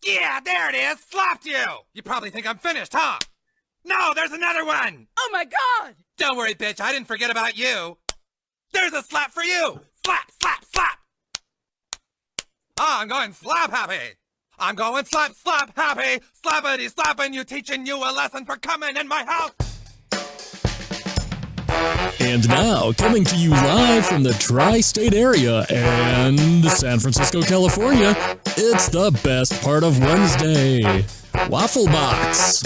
Yeah, there it is. Slapped you. You probably think I'm finished, huh? No, there's another one. Oh my God. Don't worry, bitch. I didn't forget about you. There's a slap for you. Slap, slap, slap. I'm going slap happy. I'm going slap, slap happy. Slappity slapping you, teaching you a lesson for coming in my house. And now, coming to you live from the tri-state area and San Francisco, California, it's the best part of Wednesday, Waffle Box,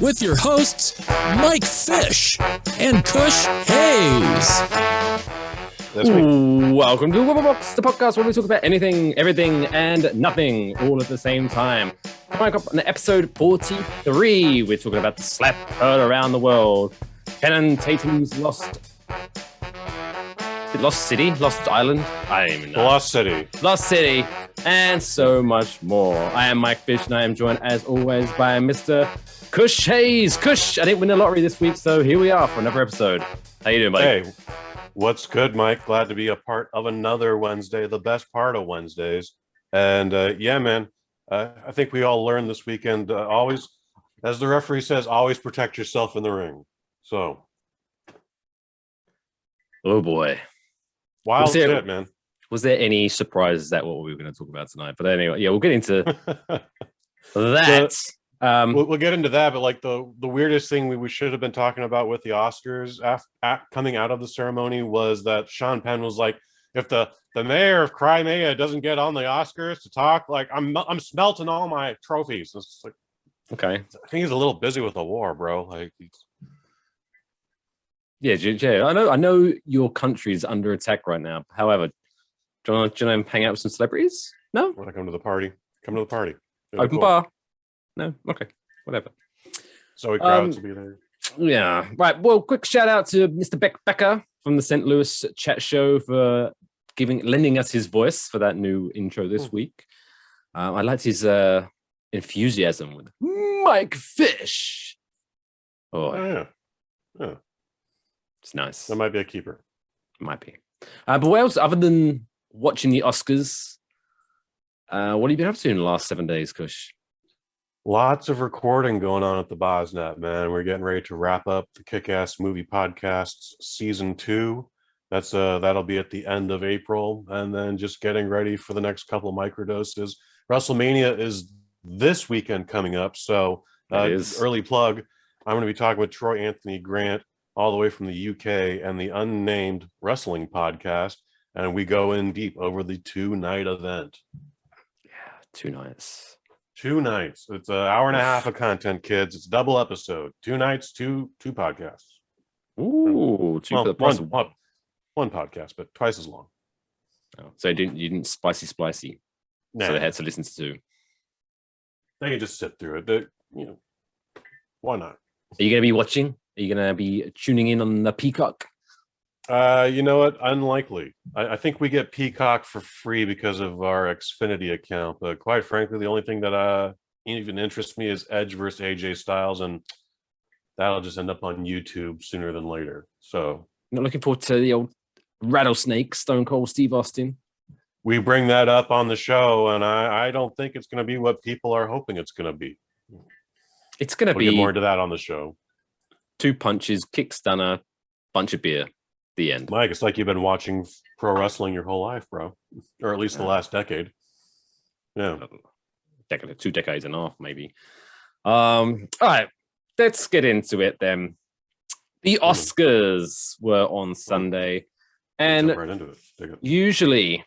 with your hosts, Mike Fish and Kush Hayes. That's me. Welcome to Waffle Box, the podcast where we talk about anything, everything, and nothing all at the same time. Coming up on episode 43, we're talking about the slap heard around the world. Channing Tatum's Lost City? Lost Island? I don't even know. Lost City. And so much more. I am Mike Fish, and I am joined, as always, by Mr. Kush Hayes. Kush, I didn't win the lottery this week, so here we are for another episode. How you doing, buddy? Hey, what's good, Mike? Glad to be a part of another Wednesday, the best part of Wednesdays. And yeah, man, I think we all learned this weekend, always, as the referee says, always protect yourself in the ring. So. Oh, boy. Wild shit, man. Was there any surprises that what we were going to talk about tonight? But anyway, yeah, we'll get into that. We'll get into that, but like the weirdest thing we should have been talking about with the Oscars coming out of the ceremony was that Sean Penn was like, if the mayor of Crimea doesn't get on the Oscars to talk, like I'm smelting all my trophies. It's like, okay, I think he's a little busy with the war, bro. Like, yeah, Jay, I know your country's under attack right now. However, do you want to hang out with some celebrities? No? Want to come to the party? Come to the party. Open cool. bar? No? Okay, whatever. Zoe Kravitz will be there. Yeah, right. Well, quick shout out to Mr. Becker from the St. Louis Chat Show for lending us his voice for that new intro this week. I liked his enthusiasm with Mike Fish. Oh yeah. It's nice. That might be a keeper. Might be. But what else, other than watching the Oscars, what have you been up to in the last 7 days, Kush? Lots of recording going on at the Bosnet, man. We're getting ready to wrap up the Kick-Ass Movie Podcasts Season 2. That'll be at the end of April. And then just getting ready for the next couple of microdoses. WrestleMania is this weekend coming up. So early plug, I'm going to be talking with Troy Anthony Grant, all the way from the UK, and the Unnamed Wrestling Podcast, and we go in deep over the 2-night event. Yeah, 2 nights. 2 nights. It's an hour and a half of content, kids. It's double episode. 2 nights, two podcasts. Ooh, one podcast, but twice as long. Oh, so you didn't spicy. Nah. So they had to listen to 2. They can just sit through it. Why not? Are you going to be watching? Are you going to be tuning in on the Peacock? You know what? Unlikely. I think we get Peacock for free because of our Xfinity account. But quite frankly, the only thing that even interests me is Edge versus AJ Styles, and that'll just end up on YouTube sooner than later. So, not looking forward to the old rattlesnake, Stone Cold Steve Austin. We bring that up on the show, and I don't think it's going to be what people are hoping it's going to be. It's going to We'll be get more into that on the show. 2 punches, kick stunner, bunch of beer. The end. Mike, it's like you've been watching pro wrestling your whole life, bro, or at least the last decade. Yeah, 2 decades and a half, maybe. All right, let's get into it then. The Oscars were on Sunday, and right into it. Usually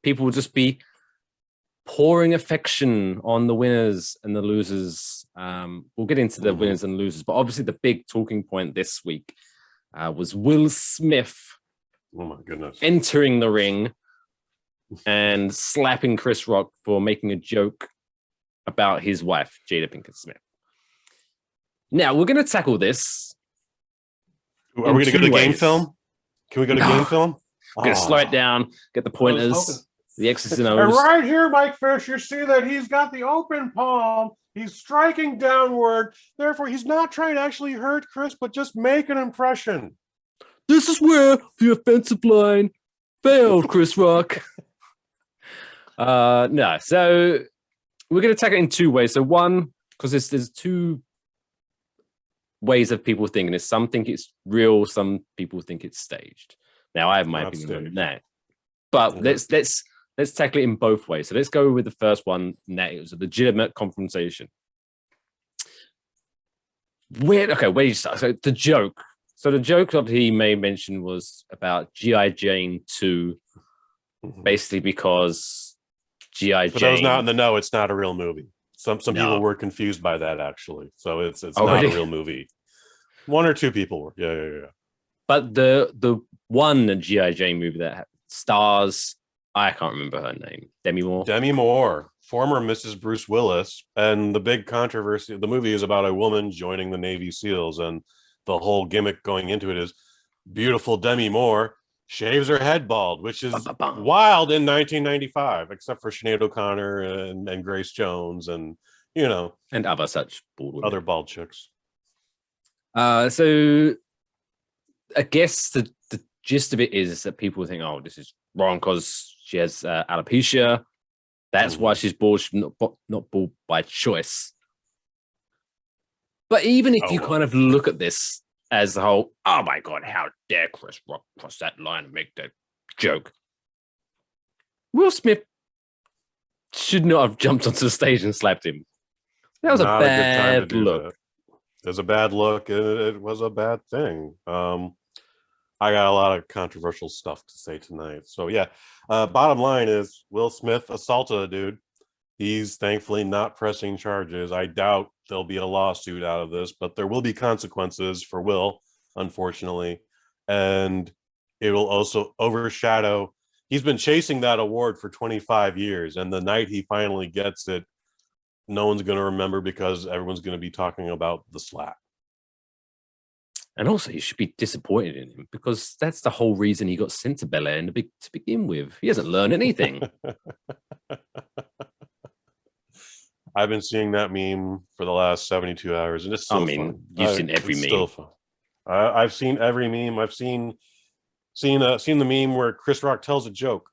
people will just be pouring affection on the winners and the losers. We'll get into the winners and losers, but obviously the big talking point this week was Will Smith oh my goodness entering the ring and slapping Chris Rock for making a joke about his wife, Jada Pinkett Smith. Now, we're going to tackle this. Are we going to go to game film? Can we go to game film? We're going to slow it down, get the pointers, the X's and O's. And right here, Mike Fish, you see that he's got the open palm. He's striking downward. Therefore, he's not trying to actually hurt Chris, but just make an impression. This is where the offensive line failed, Chris Rock. No, so we're going to tackle it in two ways. So one, because there's two ways of people thinking this. Some think it's real. Some people think it's staged. Now, I have my opinion on that. But let's tackle it in both ways. So let's go with the first one. That it was a legitimate confrontation. Where do you start? So the joke. So the joke that he may mention was about G.I. Jane 2, basically because G.I. For Jane. those not in the know, it's not a real movie. Some people were confused by that actually. So it's not really? a real movie. One or two people were. Yeah. But the one G.I. Jane movie that stars, I can't remember her name. Demi Moore, former Mrs. Bruce Willis. And the big controversy, the movie is about a woman joining the Navy SEALs. And the whole gimmick going into it is beautiful Demi Moore shaves her head bald, which is wild in 1995, except for Sinead O'Connor and Grace Jones and, and other such bald women. Other bald chicks. So I guess the gist of it is that people think, oh, this is wrong because she has alopecia. That's why she's bald, not bald by choice. But even if you kind of look at this as the whole, oh my God, how dare Chris Rock cross that line and make that joke? Will Smith should not have jumped onto the stage and slapped him. That was not a bad look. It was a bad look, and it was a bad thing. I got a lot of controversial stuff to say tonight. So yeah, bottom line is Will Smith assaulted a dude. He's thankfully not pressing charges. I doubt there'll be a lawsuit out of this, but there will be consequences for Will, unfortunately. And it will also overshadow. He's been chasing that award for 25 years. And the night he finally gets it, no one's going to remember because everyone's going to be talking about the slap. And also, you should be disappointed in him because that's the whole reason he got sent to Bel Air to begin with. He hasn't learned anything. I've been seeing that meme for the last 72 hours, and it's still fun. You've seen every meme. Still fun. I've seen every meme. I've seen the meme where Chris Rock tells a joke.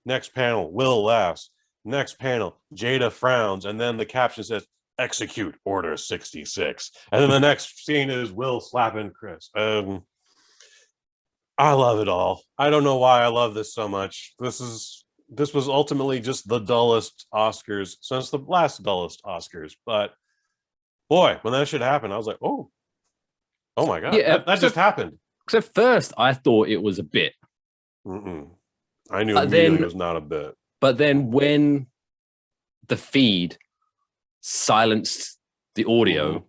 Next panel, Will laughs. Next panel, Jada frowns, and then the caption says, "Execute Order 66." And then the next scene is Will slapping Chris. I love it all. I don't know why I love this so much. This was ultimately just the dullest Oscars since the last dullest Oscars. But boy, when that shit happened, I was like, oh my God, that just happened. Because at first I thought it was a bit. I knew immediately it was not a bit. But then when the feed silenced the audio,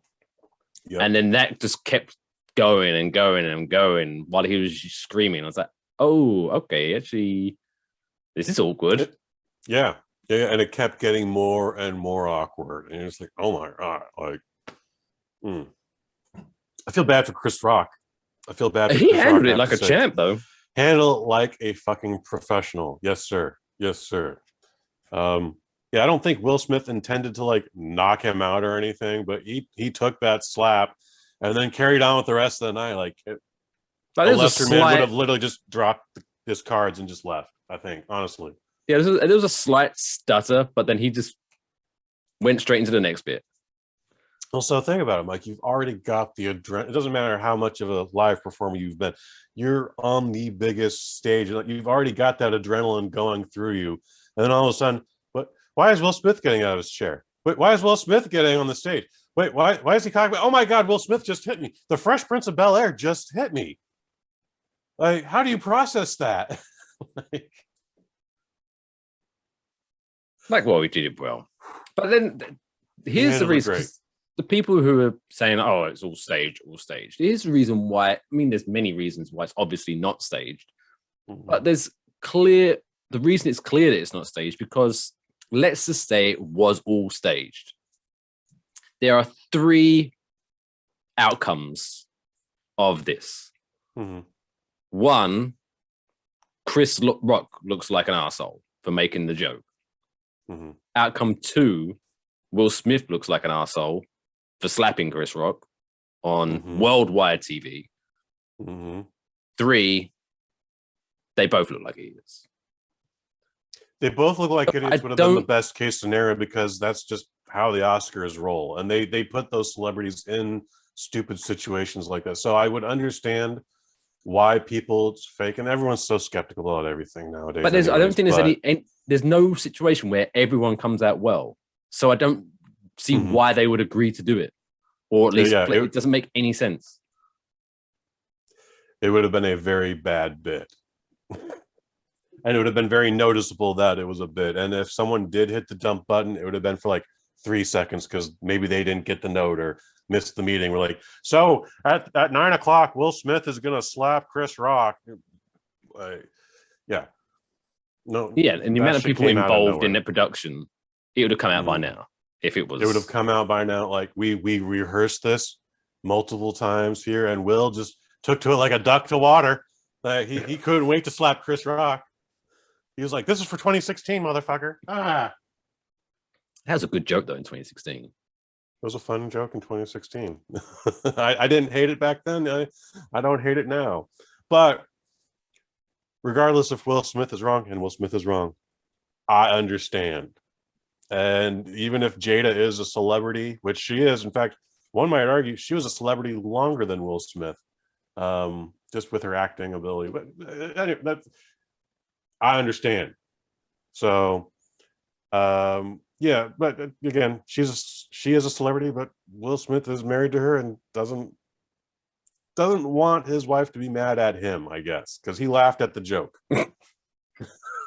and then that just kept going and going and going while he was screaming, I was like, oh, okay, actually, this is all good. Yeah, and it kept getting more and more awkward, and it's like, oh my God, I feel bad for Chris Rock. I feel bad. He handled it like a champ, though. Handle it like a fucking professional. Yes, sir. Yeah, I don't think Will Smith intended to like knock him out or anything, but he took that slap and then carried on with the rest of the night. Like a lesser man would have literally just dropped his cards and just left. I think, honestly. Yeah, there was a slight stutter, but then he just went straight into the next bit. Also, think about it, Mike. You've already got the adrenaline. It doesn't matter how much of a live performer you've been. You're on the biggest stage. You've already got that adrenaline going through you. And then all of a sudden, why is Will Smith getting out of his chair? Wait, why is Will Smith getting on the stage? Wait, why is he talking about, oh my God, Will Smith just hit me. The Fresh Prince of Bel-Air just hit me. Like, how do you process that? Well, he did it well. But then here's the reason. The people who are saying, oh, it's all staged. Here's the reason why. I mean, there's many reasons why it's obviously not staged. But the reason it's clear that it's not staged because let's just say it was all staged. There are three outcomes of this. One, Chris Rock looks like an arsehole for making the joke. Outcome two, Will Smith looks like an arsehole for slapping Chris Rock on worldwide TV. Three, they both look like idiots. They both look like I idiots would have been the don't. best case scenario because that's just how the Oscars roll. And they put those celebrities in stupid situations like that. So I would understand why people it's fake, and everyone's so skeptical about everything nowadays. But I don't think there's but, there's no situation where everyone comes out well. So I don't see why they would agree to do it, or at least it doesn't make any sense. It would have been a very bad bit. And it would have been very noticeable that it was a bit. And if someone did hit the dump button, it would have been for like 3 seconds because maybe they didn't get the note or missed the meeting. We're like, so at 9 o'clock, Will Smith is going to slap Chris Rock. Yeah. No. Yeah. And the amount of people involved in the production, it would have come out by now. If it was. It would have come out by now. Like we rehearsed this multiple times here, and Will just took to it like a duck to water. He couldn't wait to slap Chris Rock. He was like, "This is for 2016, motherfucker." That was a good joke though in 2016. It was a fun joke in 2016. I didn't hate it back then. I don't hate it now. But regardless if Will Smith is wrong, and Will Smith is wrong, I understand. And even if Jada is a celebrity, which she is, in fact, one might argue she was a celebrity longer than Will Smith, just with her acting ability. But I understand. So, yeah, but again, she is a celebrity, but Will Smith is married to her and doesn't want his wife to be mad at him, I guess, because he laughed at the joke.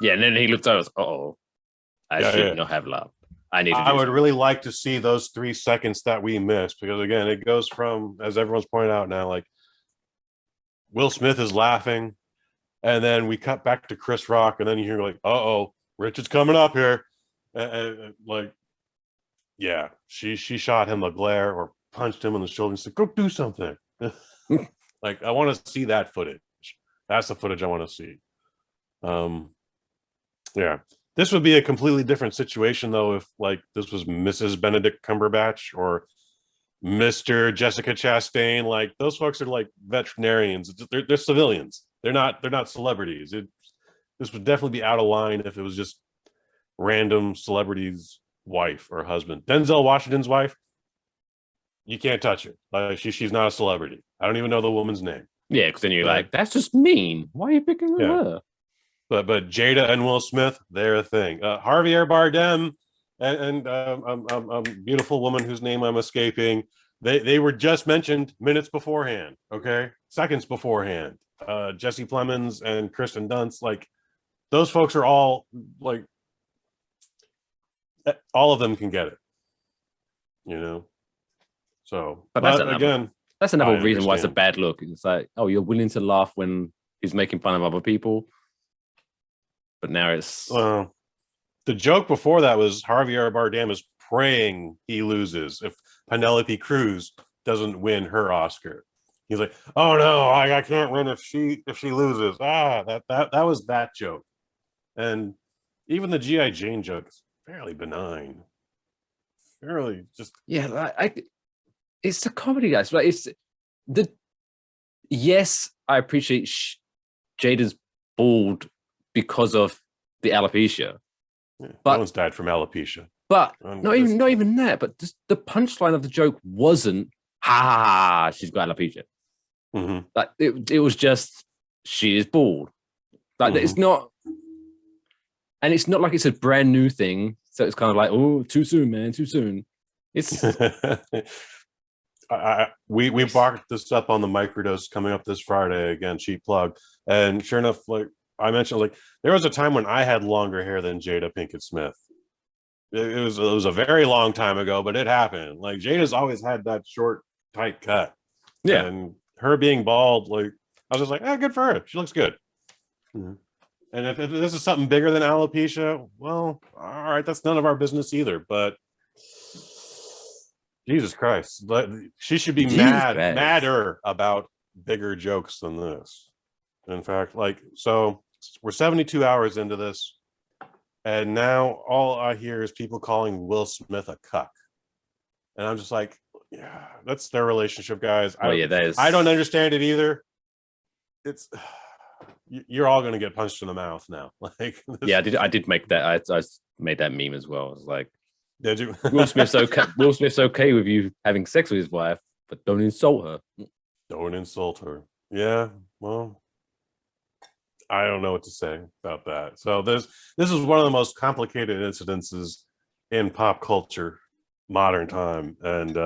Yeah, and then he looked at us. Oh, I should not have laughed. I would really like to see those 3 seconds that we missed, because again, it goes from, as everyone's pointed out now, like Will Smith is laughing. And then we cut back to Chris Rock, and then you hear like, "Uh-oh, Richard's coming up here," and like, yeah, she shot him a glare or punched him on the shoulder and said, "Go do something." Like, I want to see that footage. That's the footage I want to see. Yeah, this would be a completely different situation though if like this was Mrs. Benedict Cumberbatch or Mr. Jessica Chastain. Like those folks are like veterinarians. They're civilians. They're not celebrities. This would definitely be out of line if it was just random celebrity's wife or husband. Denzel Washington's wife, you can't touch her. She's not a celebrity. I don't even know the woman's name. Yeah, because then you're like, that's just mean. Why are you picking her? But Jada and Will Smith, they're a thing. Javier Bardem and beautiful woman whose name I'm escaping. They were just mentioned minutes beforehand. Okay, seconds beforehand. Jesse Plemons and Kristen Dunst, like those folks are all like, all of them can get it, you know. So, but that's another reason why it's a bad look. It's like, oh, you're willing to laugh when he's making fun of other people, but now it's the joke before that was Javier Bardem is praying he loses if Penelope Cruz doesn't win her Oscar. He's like, "Oh no, I can't win if she loses." That was that joke. And even the G.I. Jane joke is fairly benign. Fairly just it's a comedy, guys. Like yes, I appreciate Jada's bald because of the alopecia. But no one's died from alopecia. But not even that. But just the punchline of the joke wasn't she's got alopecia. Mm-hmm. Like it was just she is bald. Like it's not, and it's not like it's a brand new thing. So it's kind of like, oh, too soon, man, too soon. It's we barked this up on the microdose coming up this Friday again, cheap plug. And sure enough, like I mentioned, like there was a time when I had longer hair than Jada Pinkett Smith. It was a very long time ago, but it happened. Like Jada's always had that short, tight cut. Yeah. And her being bald, like I was just like, good for her. She looks good. Mm-hmm. And if this is something bigger than alopecia, well, all right, that's none of our business either. But Jesus Christ, she should be madder about bigger jokes than this. In fact, like, so we're 72 hours into this, and now all I hear is people calling Will Smith a cuck. And I'm just like, yeah, that's their relationship, guys. That is. I don't understand it either. It's you're all going to get punched in the mouth now. Like, Yeah, I did make that. I made that meme as well. I was like, did you? Will Smith's okay. Will Smith's okay with you having sex with his wife, but don't insult her. Don't insult her. Yeah, well, I don't know what to say about that. So this is one of the most complicated incidences in pop culture, modern time, and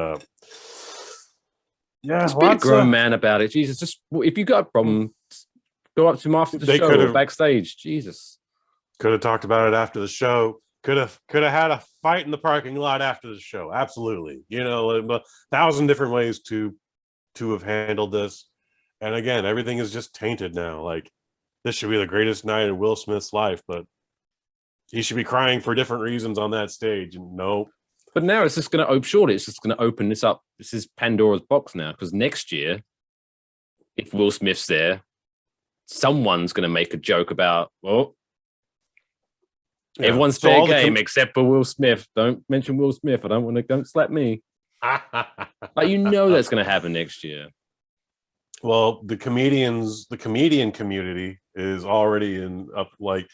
yeah, Just be a grown man about it. Jesus, just if you got a problem, go up to him after the show or backstage. Jesus, could have talked about it after the show. Could have had a fight in the parking lot after the show. Absolutely, you know, 1,000 different ways to have handled this. And again, everything is just tainted now. Like, this should be the greatest night in Will Smith's life, but he should be crying for different reasons on that stage. And nope. But now it's just going to surely it's just going to open this up. This is Pandora's box now, because next year, if Will Smith's there, someone's going to make a joke about, well, everyone's fair game except for Will Smith. Don't mention Will Smith. Don't slap me. Like, you know that's going to happen next year. Well, the comedian community is already in up, like,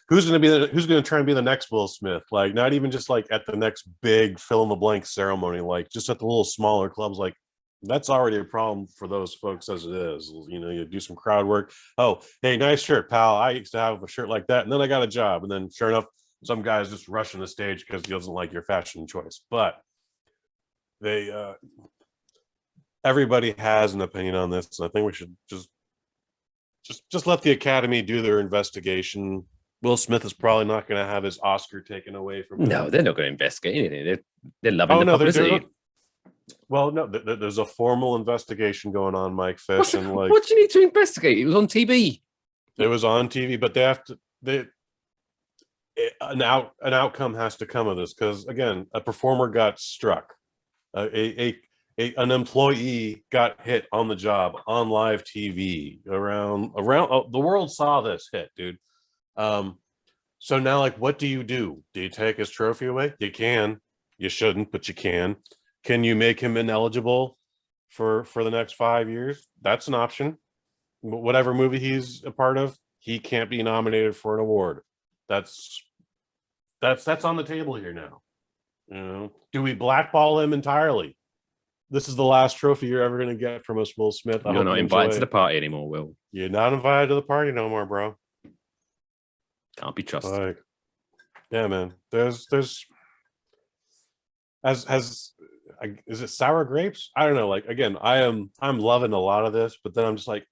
who's going to try and be the next Will Smith? Like, not even just like at the next big fill in the blank ceremony, like just at the little smaller clubs. Like, that's already a problem for those folks as it is. You know, you do some crowd work. Oh, hey, nice shirt, pal. I used to have a shirt like that, and then I got a job, and then sure enough, some guy's just rushing the stage because he doesn't like your fashion choice. But they everybody has an opinion on this, and I think we should just let the Academy do their investigation. Will Smith is probably not going to have his Oscar taken away from him. No, they're not going to investigate anything. They're loving the publicity. Well, no, there's a formal investigation going on, Mike Fish. What do you need to investigate? It was on TV. It was on TV, but an outcome has to come of this, because again, a performer got struck, an employee got hit on the job on live TV around the world saw this hit, dude. So now, like, what do you do? Do you take his trophy away? You can. You shouldn't, but you can. Can you make him ineligible for the next 5 years? That's an option. Whatever movie he's a part of, he can't be nominated for an award. That's on the table here now. You know, do we blackball him entirely? This is the last trophy you're ever going to get from us, Will Smith. You're not invited to the party anymore, Will. You're not invited to the party no more, bro. Can't be trusted. Like, yeah, man. There's is it sour grapes? I don't know. Like, again, I'm loving a lot of this, but then I'm just like,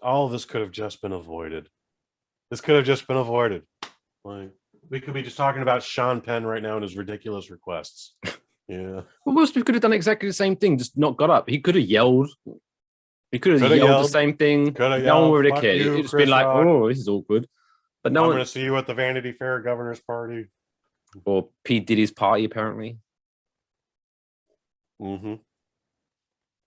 all of this could have just been avoided. This could have just been avoided. Like, we could be just talking about Sean Penn right now and his ridiculous requests. Yeah. Well, Will Smith could have done exactly the same thing, just not got up. He could have yelled. He could have yelled the same thing. No one would have cared. It'd just been like, oh, this is awkward. But no I'm one. going to see you at the Vanity Fair governor's party. Or P. Diddy's party, apparently. Mm-hmm.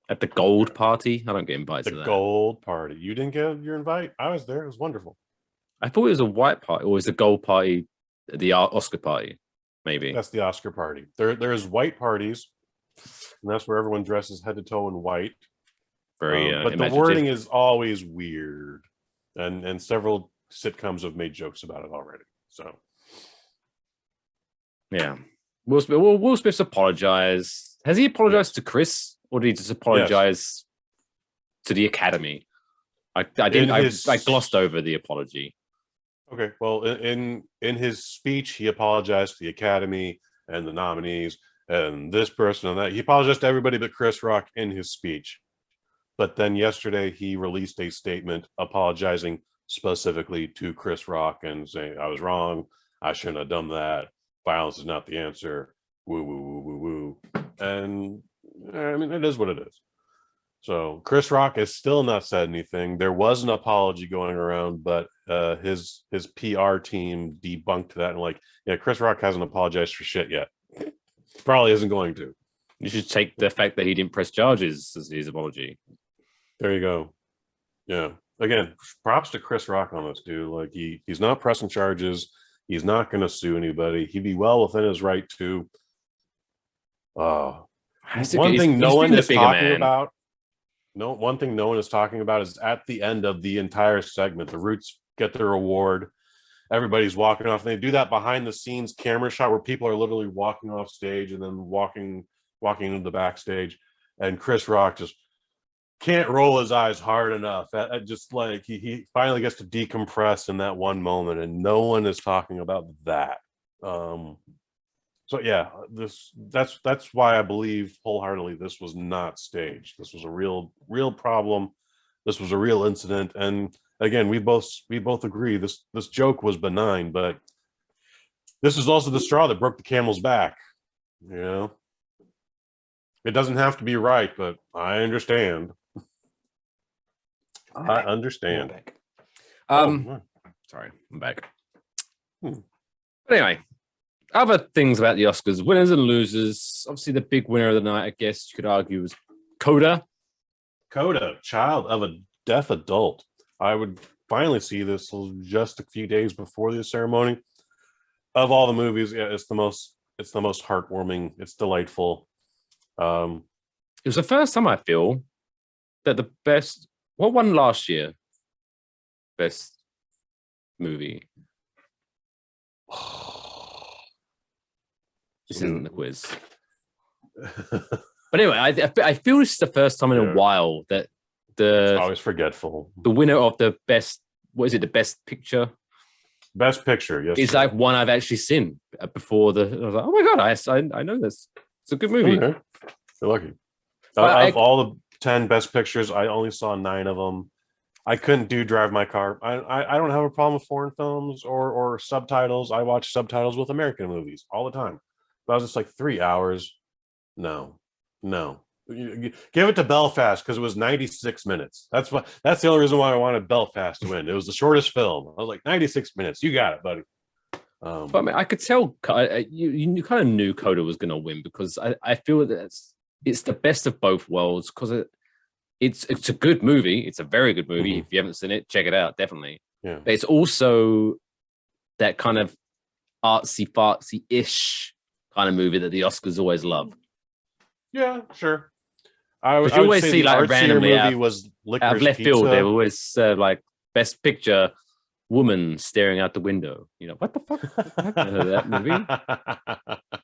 At the gold party. I don't get invited to that. The gold party. You didn't get your invite? I was there. It was wonderful. I thought it was a white party, or was the gold party the Oscar party? Maybe. That's the Oscar party. There is white parties, and that's where everyone dresses head to toe in white. Very but the wording is always weird. And several sitcoms have made jokes about it already. So yeah. Will Smith's apologized. Has he apologized to Chris, or did he just apologize to the Academy? I glossed over the apology. Okay, well, in his speech, he apologized to the Academy and the nominees and this person and that. He apologized to everybody but Chris Rock in his speech. But then yesterday, he released a statement apologizing specifically to Chris Rock and saying, I was wrong. I shouldn't have done that. Violence is not the answer. Woo, woo, woo, woo, woo. And I mean, it is what it is. So Chris Rock has still not said anything. There was an apology going around, but his PR team debunked that and like, yeah, Chris Rock hasn't apologized for shit yet. Probably isn't going to. You should take the fact that he didn't press charges as his apology. There you go. Yeah. Again, props to Chris Rock on this, dude. Like, he's not pressing charges. He's not going to sue anybody. He'd be well within his right to. One thing no one is talking about. no one thing no one is talking about is at the end of the entire segment, the Roots get their award. Everybody's walking off. And they do that behind the scenes camera shot where people are literally walking off stage and then walking into the backstage. And Chris Rock just can't roll his eyes hard enough. Just like he finally gets to decompress in that one moment, and no one is talking about that. So yeah, that's why I believe wholeheartedly this was not staged. This was a real problem. This was a real incident, and again, we both agree this joke was benign, but this is also the straw that broke the camel's back. You know, it doesn't have to be right, but I understand. I understand. Sorry, I'm back. But anyway, other things about the Oscars, winners and losers. Obviously, the big winner of the night, I guess you could argue, was Coda. Coda, Child of a Deaf Adult. I would finally see this just a few days before the ceremony. Of all the movies, yeah, it's the most heartwarming. It's delightful. It was the first time I feel that the best. What won last year? Best movie. This isn't the quiz. But anyway, I feel this is the first time in a while that it's always forgetful. The winner of the best, what is it? The best picture. Best picture, yes. It's like one I've actually seen before. I was like, oh my god, I know this. It's a good movie. Okay. You're lucky. Of all the 10 best pictures, I only saw 9 of them. I couldn't do Drive My Car. I don't have a problem with foreign films or subtitles. I watch subtitles with American movies all the time. But I was just like 3 hours. No. Give it to Belfast because it was 96 minutes. That's the only reason why I wanted Belfast to win. It was the shortest film. I was like 96 minutes. You got it, buddy. But I mean, I could tell you kind of knew Coda was going to win because I feel that it's the best of both worlds because it's a good movie. It's a very good movie. Mm-hmm. If you haven't seen it, check it out. Definitely. Yeah. But it's also that kind of artsy fartsy-ish kind of movie that the Oscars always love. Yeah, sure. I would always say see the like artsier randomly movie out was of left Pizza. field. They always like best picture woman staring out the window. You know what the fuck? I've never heard of that movie.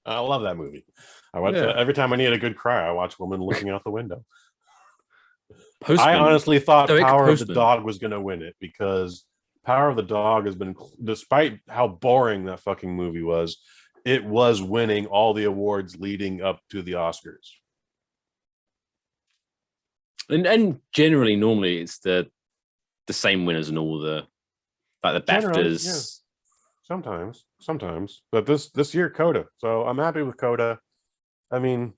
I love that movie. I watch every time I need a good cry. I watch women looking out the window. Postman. I honestly thought Stoic Power Postman. of the Dog was going to win it because Power of the Dog has been, despite how boring that fucking movie was, it was winning all the awards leading up to the Oscars. And generally, normally it's the same winners in all the like the BAFTAs. Yeah. Sometimes, but this year Coda. So I'm happy with Coda. I mean,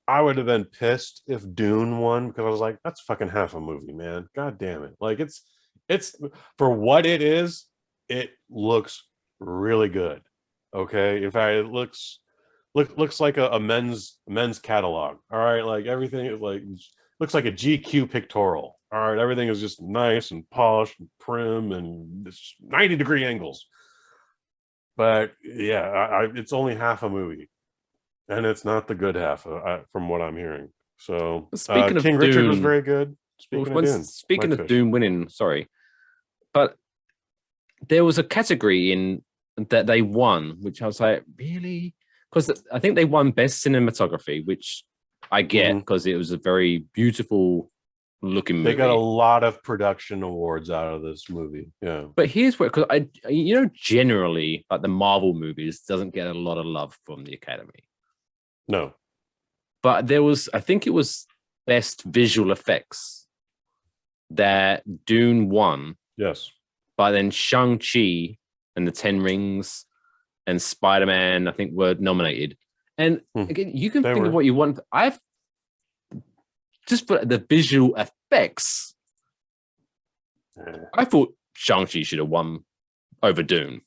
I would have been pissed if Dune won because I was like, that's fucking half a movie, man. God damn it! Like it's for what it is. It looks really good. Okay, in fact, it looks like a men's catalog. All right, like everything is like looks like a GQ pictorial. All right, everything is just nice and polished and prim and 90-degree angles. But yeah, it's only half a movie, and it's not the good half from what I'm hearing. So Speaking of King Dune, Richard was very good. Speaking of Dune winning, sorry, but there was a category in that they won, which I was like, really? Because I think they won best cinematography, which I get because it was a very beautiful looking movie. They got a lot of production awards out of this movie. Yeah. But here's where, because generally, like the Marvel movies doesn't get a lot of love from the Academy. No. But there was, I think it was best visual effects that Dune won. Yes. But then Shang-Chi and the Ten Rings and Spider-Man, I think, were nominated. And again, you can think of what you want. I've just for the visual effects, I thought Shang-Chi should have won over Dune.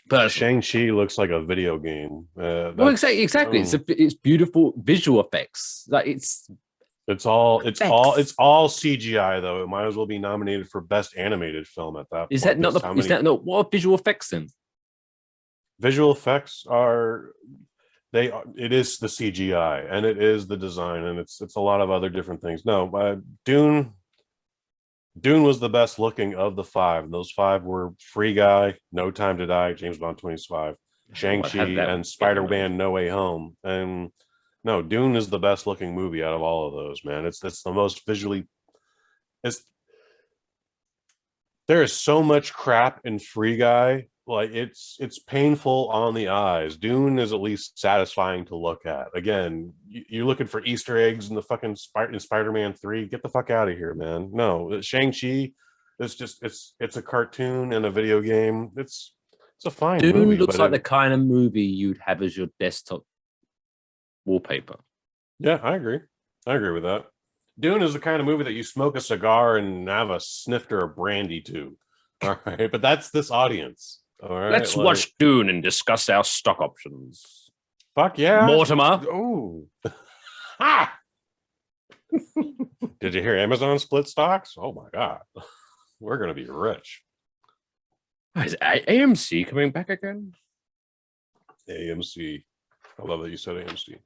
But Shang-Chi looks like a video game. Well, exactly. It's beautiful visual effects. Like it's all CGI though. It might as well be nominated for best animated film at that. Is point. that not what are visual effects then? Visual effects are it is the CGI and it is the design and it's a lot of other different things. No, Dune was the best looking of the five. Those five were Free Guy, No Time to Die, James Bond 25, Shang-Chi, and Spider-Man No Way Home. And no, Dune is the best looking movie out of all of those, man. It's the most visually. There is so much crap in Free Guy. Like it's painful on the eyes. Dune is at least satisfying to look at. Again, you're looking for Easter eggs in the fucking Spider-Man 3. Get the fuck out of here, man. No, Shang-Chi, it's a cartoon and a video game. It's a fine Dune movie. looks like the kind of movie you'd have as your desktop wallpaper. Yeah, I agree with that. Dune is the kind of movie that you smoke a cigar and have a snifter of brandy to. All right, but that's this audience. All right, Let's watch Dune and discuss our stock options. Fuck yeah, Mortimer. Oh, ha! Did you hear Amazon split stocks? Oh my god, we're gonna be rich. Is AMC coming back again? AMC. I love that you said AMC.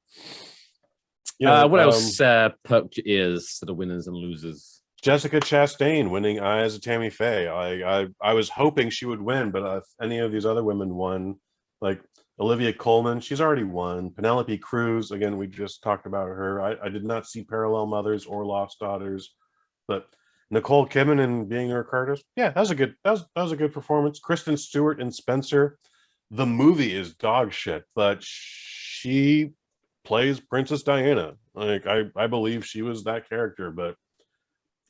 What else perked your ears to the winners and losers? Jessica Chastain winning Eyes of Tammy Faye. I was hoping she would win, but if any of these other women won, like Olivia Colman, she's already won. Penelope Cruz, again, we just talked about her. I did not see Parallel Mothers or Lost Daughters, but Nicole Kidman and Being a Curtis, yeah, that was a good performance. Kristen Stewart and Spencer. The movie is dog shit, but she plays Princess Diana. Like I believe she was that character, but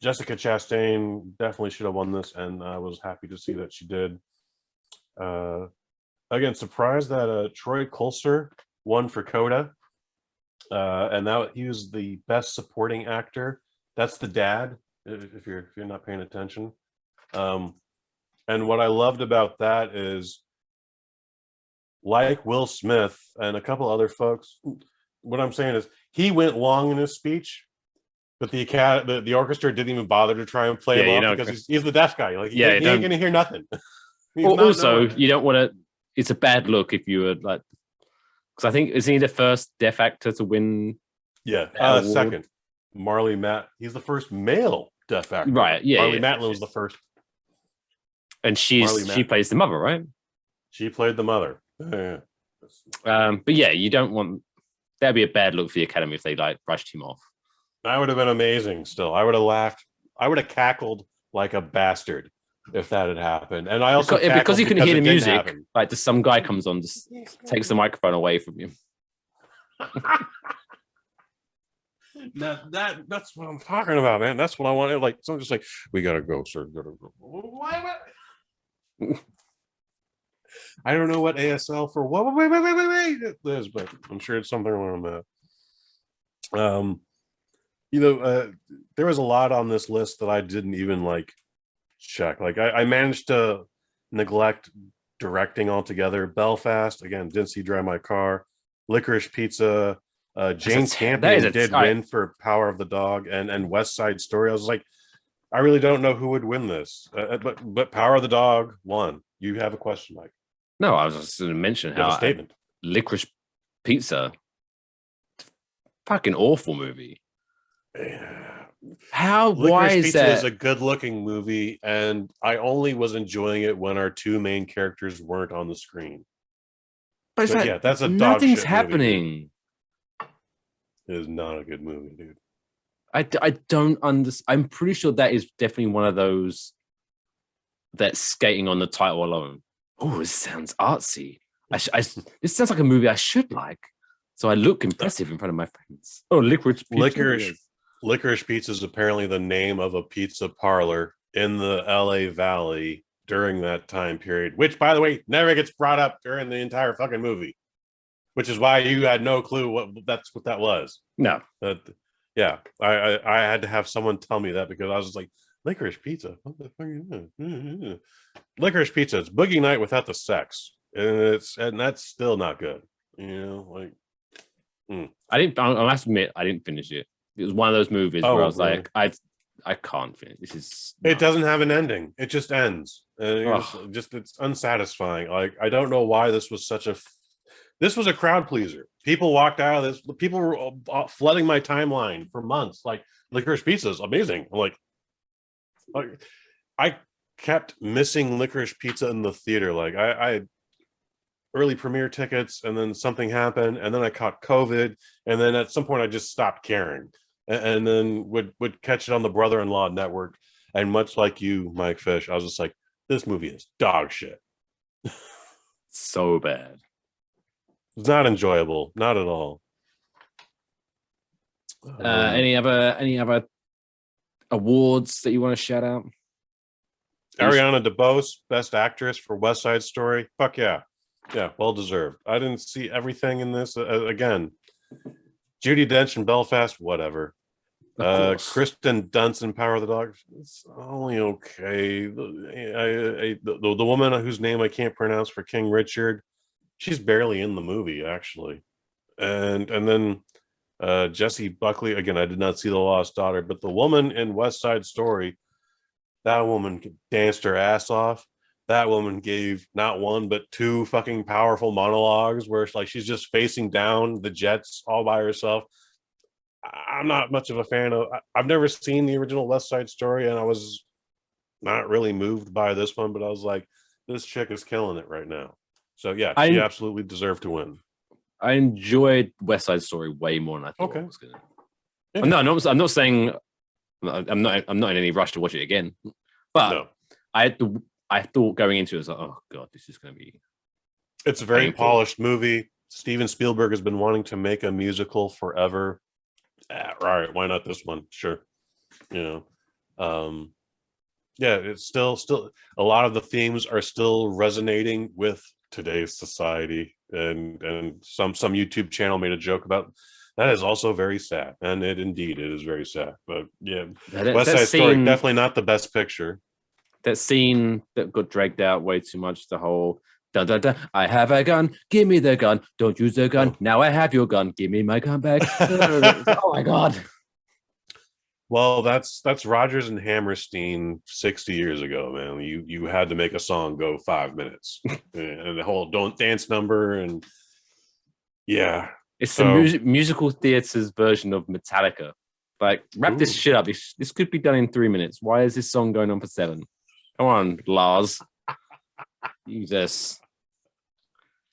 Jessica Chastain definitely should have won this, and I was happy to see that she did. Again, surprised that Troy Kolster won for Coda, and that he was the best supporting actor. That's the dad, if you're not paying attention. And what I loved about that is, like Will Smith and a couple other folks, what I'm saying is he went long in his speech. But the orchestra didn't even bother to try and play him off because he's the deaf guy. Like he ain't gonna hear nothing. Also, you don't want to. It's a bad look if you were like, because I think is he the first deaf actor to win? Yeah, second. Marley Matt. He's the first male deaf actor. Right. Yeah. Marley Matlin was the first. And she plays the mother, right? She played the mother. Yeah. But yeah, you don't want. That'd be a bad look for the Academy if they like brushed him off. That would have been amazing. Still, I would have laughed. I would have cackled like a bastard if that had happened. And I also because you can hear the music. Like, just some guy comes on, just takes the microphone away from you. That's what I'm talking about, man. That's what I wanted. Like, someone just like, we gotta go, sir. Gotta go. Why? I don't know what ASL for. Wait is, but I'm sure it's something around that. There was a lot on this list that I didn't even like check. Like I managed to neglect directing altogether. Belfast, again, didn't see Drive My Car. Licorice Pizza. Jane Campion did win for Power of the Dog and West Side Story. I was like, I really don't know who would win this, but Power of the Dog won. You have a question, Mike? No, I was just going to mention how statement. Licorice Pizza, fucking awful movie. Why is that? Is a good-looking movie, and I only was enjoying it when our two main characters weren't on the screen. But yeah, that's a dog nothing's shit happening. Movie. It is not a good movie, dude. I don't understand. I'm pretty sure that is definitely one of those that's skating on the title alone. Oh, this sounds artsy. This sounds like a movie I should like. So I look impressive in front of my friends. Oh, Licorice Pizza. Licorice Pizza is apparently the name of a pizza parlor in the LA Valley during that time period, which, by the way, never gets brought up during the entire fucking movie, which is why you had no clue what that was. No. Yeah, I had to have someone tell me that because I was just like, Licorice Pizza? What the fuck is that? Licorice Pizza. It's Boogie Night without the sex. And that's still not good. I must admit, I didn't finish it. It was one of those movies where I was like, I can't finish. This is It doesn't have an ending. It just ends. It's unsatisfying. Like, I don't know why this was such a This was a crowd pleaser. People walked out of this. People were flooding my timeline for months. Like, Licorice Pizza is amazing. I'm like, I kept missing Licorice Pizza in the theater. Like, I had early premiere tickets, and then something happened, and then I caught COVID, and then at some point I just stopped caring, and then would catch it on the Brother-in-Law network. And much like you, Mike Fish, I was just like, this movie is dog shit. So bad. It's not enjoyable, not at all. Any other awards that you want to shout out? Ariana DeBose, Best Actress for West Side Story. Fuck yeah. Yeah, well deserved. I didn't see everything in this. Again, Judi Dench in Belfast, whatever. Kristen Dunst in Power of the Dog, it's only okay. The woman whose name I can't pronounce for King Richard, she's barely in the movie, actually. And then Jessie Buckley, again, I did not see The Lost Daughter, but the woman in West Side Story, that woman danced her ass off. That woman gave not one but two fucking powerful monologues where it's like she's just facing down the jets all by herself. I'm not much of a fan of. I've never seen the original West Side Story, and I was not really moved by this one, but I was like, this chick is killing it right now. So yeah, she absolutely deserved to win. I enjoyed West Side Story way more than I thought I was gonna. Yeah. No, I'm not saying I'm not in any rush to watch it again, but No. I thought going into it, I was like, oh god, this is going to be. It's a very painful. polished movie. Steven Spielberg has been wanting to make a musical forever. Right, why not this one? Sure, you know. Yeah, it's still a lot of the themes are still resonating with today's society, and some YouTube channel made a joke about that. Is also very sad, and it is very sad. But yeah, West Side Story, definitely not the best picture. That scene that got dragged out way too much, the whole dun dun dun, I have a gun, give me the gun, don't use the gun, now I have your gun, give me my gun back. Oh my god. Well, that's Rodgers and Hammerstein 60 years ago, man. You had to make a song go 5 minutes. And the whole don't dance number, and yeah. It's the musical theater's version of Metallica. Like, wrap this shit up. This could be done in 3 minutes. Why is this song going on for 7? Come on, Lars. Jesus.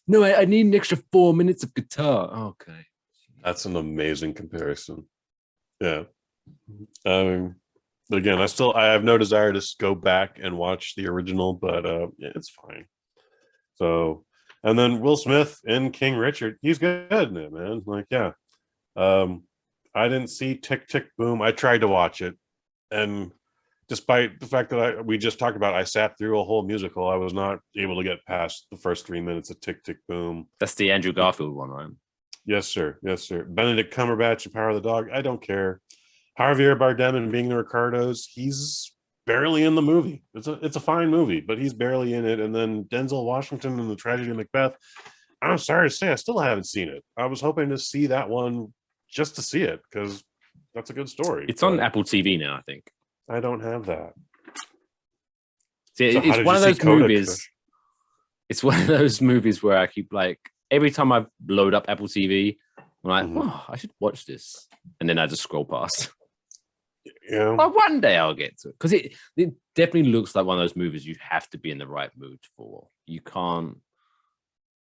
No, I need an extra 4 minutes of guitar. Okay. That's an amazing comparison. Yeah. Again, I have no desire to go back and watch the original, but yeah, it's fine. So, and then Will Smith in King Richard, he's good in it, man. Like, yeah. I didn't see Tick Tick Boom. I tried to watch it, and despite the fact that we just talked about, I sat through a whole musical. I was not able to get past the first 3 minutes of Tick Tick Boom. That's the Andrew Garfield one, right? Yes, sir. Yes, sir. Benedict Cumberbatch in Power of the Dog. I don't care. Javier Bardem in Being the Ricardos. He's barely in the movie. It's a fine movie, but he's barely in it. And then Denzel Washington in The Tragedy of Macbeth. I'm sorry to say, I still haven't seen it. I was hoping to see that one just to see it, because that's a good story. It's on Apple TV now, I think. I don't have that. See, So it's one of those movies. It's one of those movies where I keep like, every time I load up Apple TV, I'm like, oh, I should watch this. And then I just scroll past. Yeah. Well, one day I'll get to it. Because it definitely looks like one of those movies you have to be in the right mood for. You can't,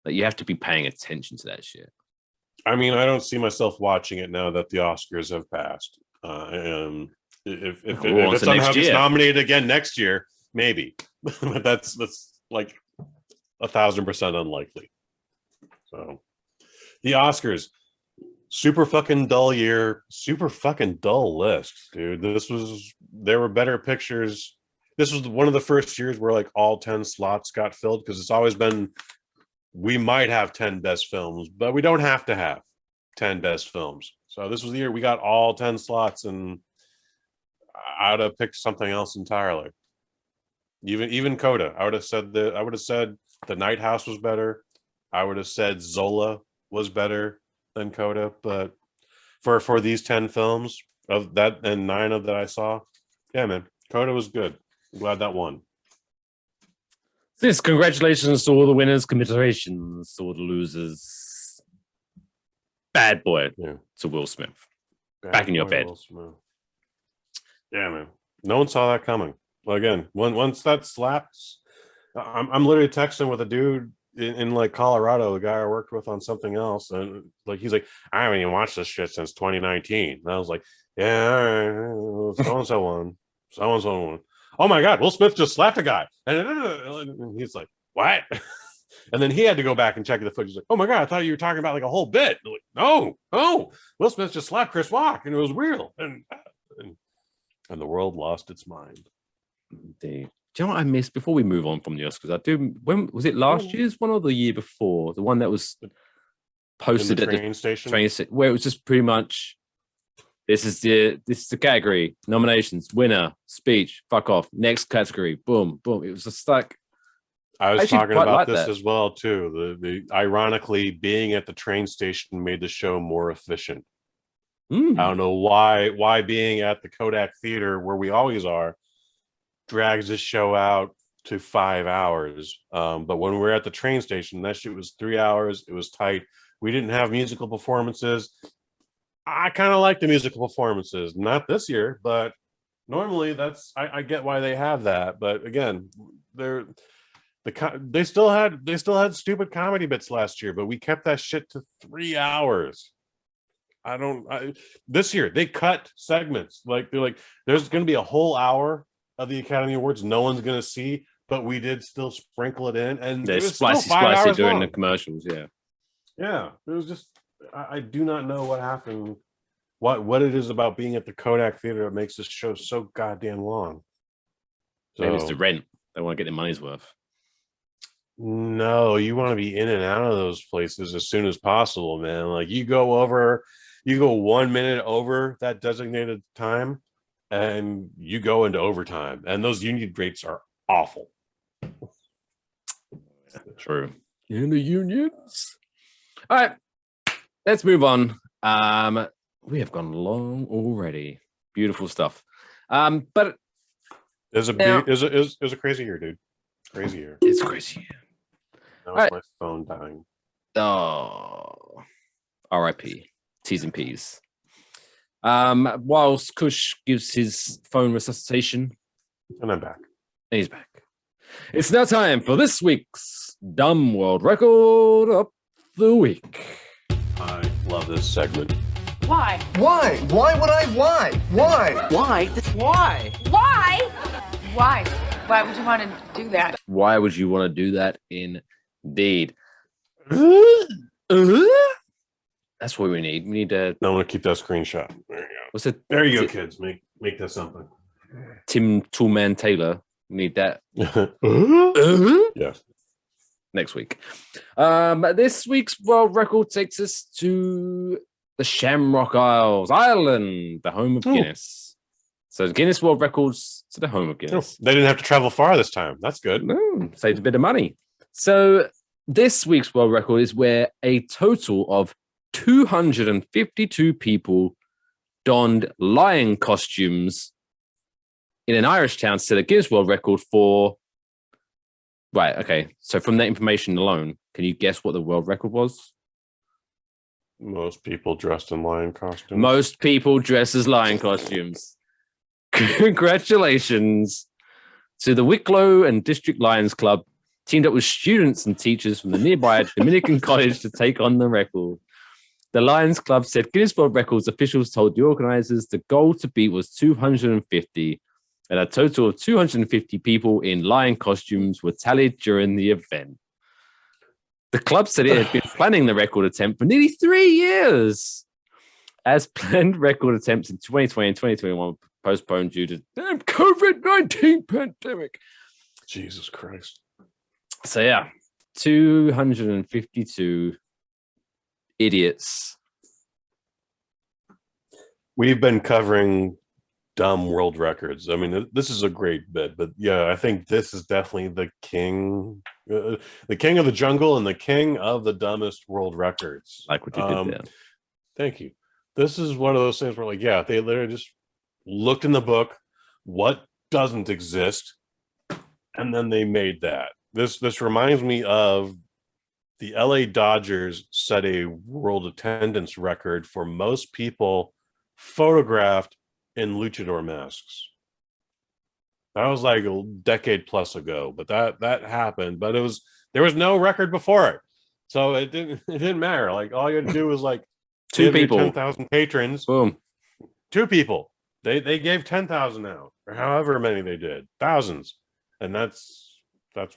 like, you have to be paying attention to that shit. I mean, I don't see myself watching it now that the Oscars have passed. If it somehow gets nominated again next year, maybe. But that's like 1,000% unlikely. So the Oscars, super fucking dull year, super fucking dull list, dude. There were better pictures. This was one of the first years where like all 10 slots got filled, because it's always been, we might have 10 best films, but we don't have to have 10 best films. So this was the year we got all 10 slots, and I would have picked something else entirely. Even Coda. I would have said The Night House was better. I would have said Zola was better than Coda, but for these 10 films of that and 9 of that I saw, yeah, man, Coda was good. I'm glad that won. Congratulations to all the winners, commiserations to all the losers. bad boy Yeah. to Will Smith. Bad Back in your boy bed. Will Smith. Yeah, man. No one saw that coming. Well, again, once that slaps, I'm literally texting with a dude in like Colorado, the guy I worked with on something else, and like he's like, I haven't even watched this shit since 2019. And I was like, yeah, so and so one, so and so one. Oh my god, Will Smith just slapped a guy, and he's like, what? And then he had to go back and check the footage. He's like, oh my god, I thought you were talking about like a whole bit. Like, no, Will Smith just slapped Chris Rock, and it was real, and the world lost its mind. Indeed. Do you know what I missed before we move on from the Oscars? I do. When was it? Last year's one or the year before? The one that was posted in the at train the station, where it was just pretty much. This is the category, nominations, winner, speech, fuck off, next category, boom, boom. It was just like I was talking quite about like this that. as well too. The ironically being at the train station made the show more efficient. I don't know why being at the Kodak Theater where we always are drags this show out to 5 hours. But when we're at the train station, that shit was 3 hours. It was tight. We didn't have musical performances. I kind of like the musical performances, not this year, but normally I get why they have that. But again, they still had stupid comedy bits last year, but we kept that shit to 3 hours. This year they cut segments. Like they're like, there's going to be a whole hour of the Academy Awards no one's going to see, but we did still sprinkle it in, and they it was still 5 splicey hours during long. the commercials. Yeah, it was just I do not know what happened. What it is about being at the Kodak Theater that makes this show so goddamn long. Maybe it's the rent. They want to get their money's worth. No, you want to be in and out of those places as soon as possible, man. Like you go 1 minute over that designated time, and you go into overtime, and those union rates are awful. True. In the unions. All right, let's move on. We have gone long already. Beautiful stuff. But It was a crazy year, dude. Crazy year. It's crazy. That was my phone dying. Oh, R.I.P. T's and P's. Whilst Kush gives his phone resuscitation, And I'm back. he's back. It's now time for this week's Dumb World Record of the Week. I love this segment. Why? Why? Why would I? Why? Why? Why? Why? Why? Why? Why would you want to do that? Why would you want to do that? Indeed. That's what we need. We need a. I'm gonna keep that screenshot. There you go. What's it? There you go, kids. Make that something. Tim Toolman Taylor. We need that Yes. next week. This week's world record takes us to the Shamrock Isles, Ireland, the home of Guinness. So Guinness World Records to the home of Guinness. They didn't have to travel far this time. That's good. Saved a bit of money. So this week's world record is where a total of 252 people donned lion costumes in an Irish town to set a Guinness World Record for. Right, okay. So from that information alone, can you guess what the world record was? Most people dressed in lion costumes. Most people dress as lion costumes. Congratulations to the Wicklow and District Lions Club, teamed up with students and teachers from the nearby Dominican College to take on the record. The Lions Club said Guinness World Records officials told the organizers the goal to beat was 250, and a total of 250 people in lion costumes were tallied during the event. The club said it had been planning the record attempt for nearly 3 years. As planned record attempts in 2020 and 2021 were postponed due to the COVID-19 pandemic. Jesus Christ. So yeah, 252 idiots. We've been covering dumb world records. I mean, this is a great bit, but yeah, I think this is definitely the king of the jungle and the king of the dumbest world records. Like what you did there. Thank you. This is one of those things where, like, yeah, they literally just looked in the book, what doesn't exist, and then they made that. This reminds me of the LA Dodgers set a world attendance record for most people photographed in luchador masks. That was like a decade plus ago, but that happened. But there was no record before it, so it didn't matter. Like all you had to do was like Two people, 10,000 patrons. Boom. Two people. They gave 10,000 out, or however many they did, thousands, and that's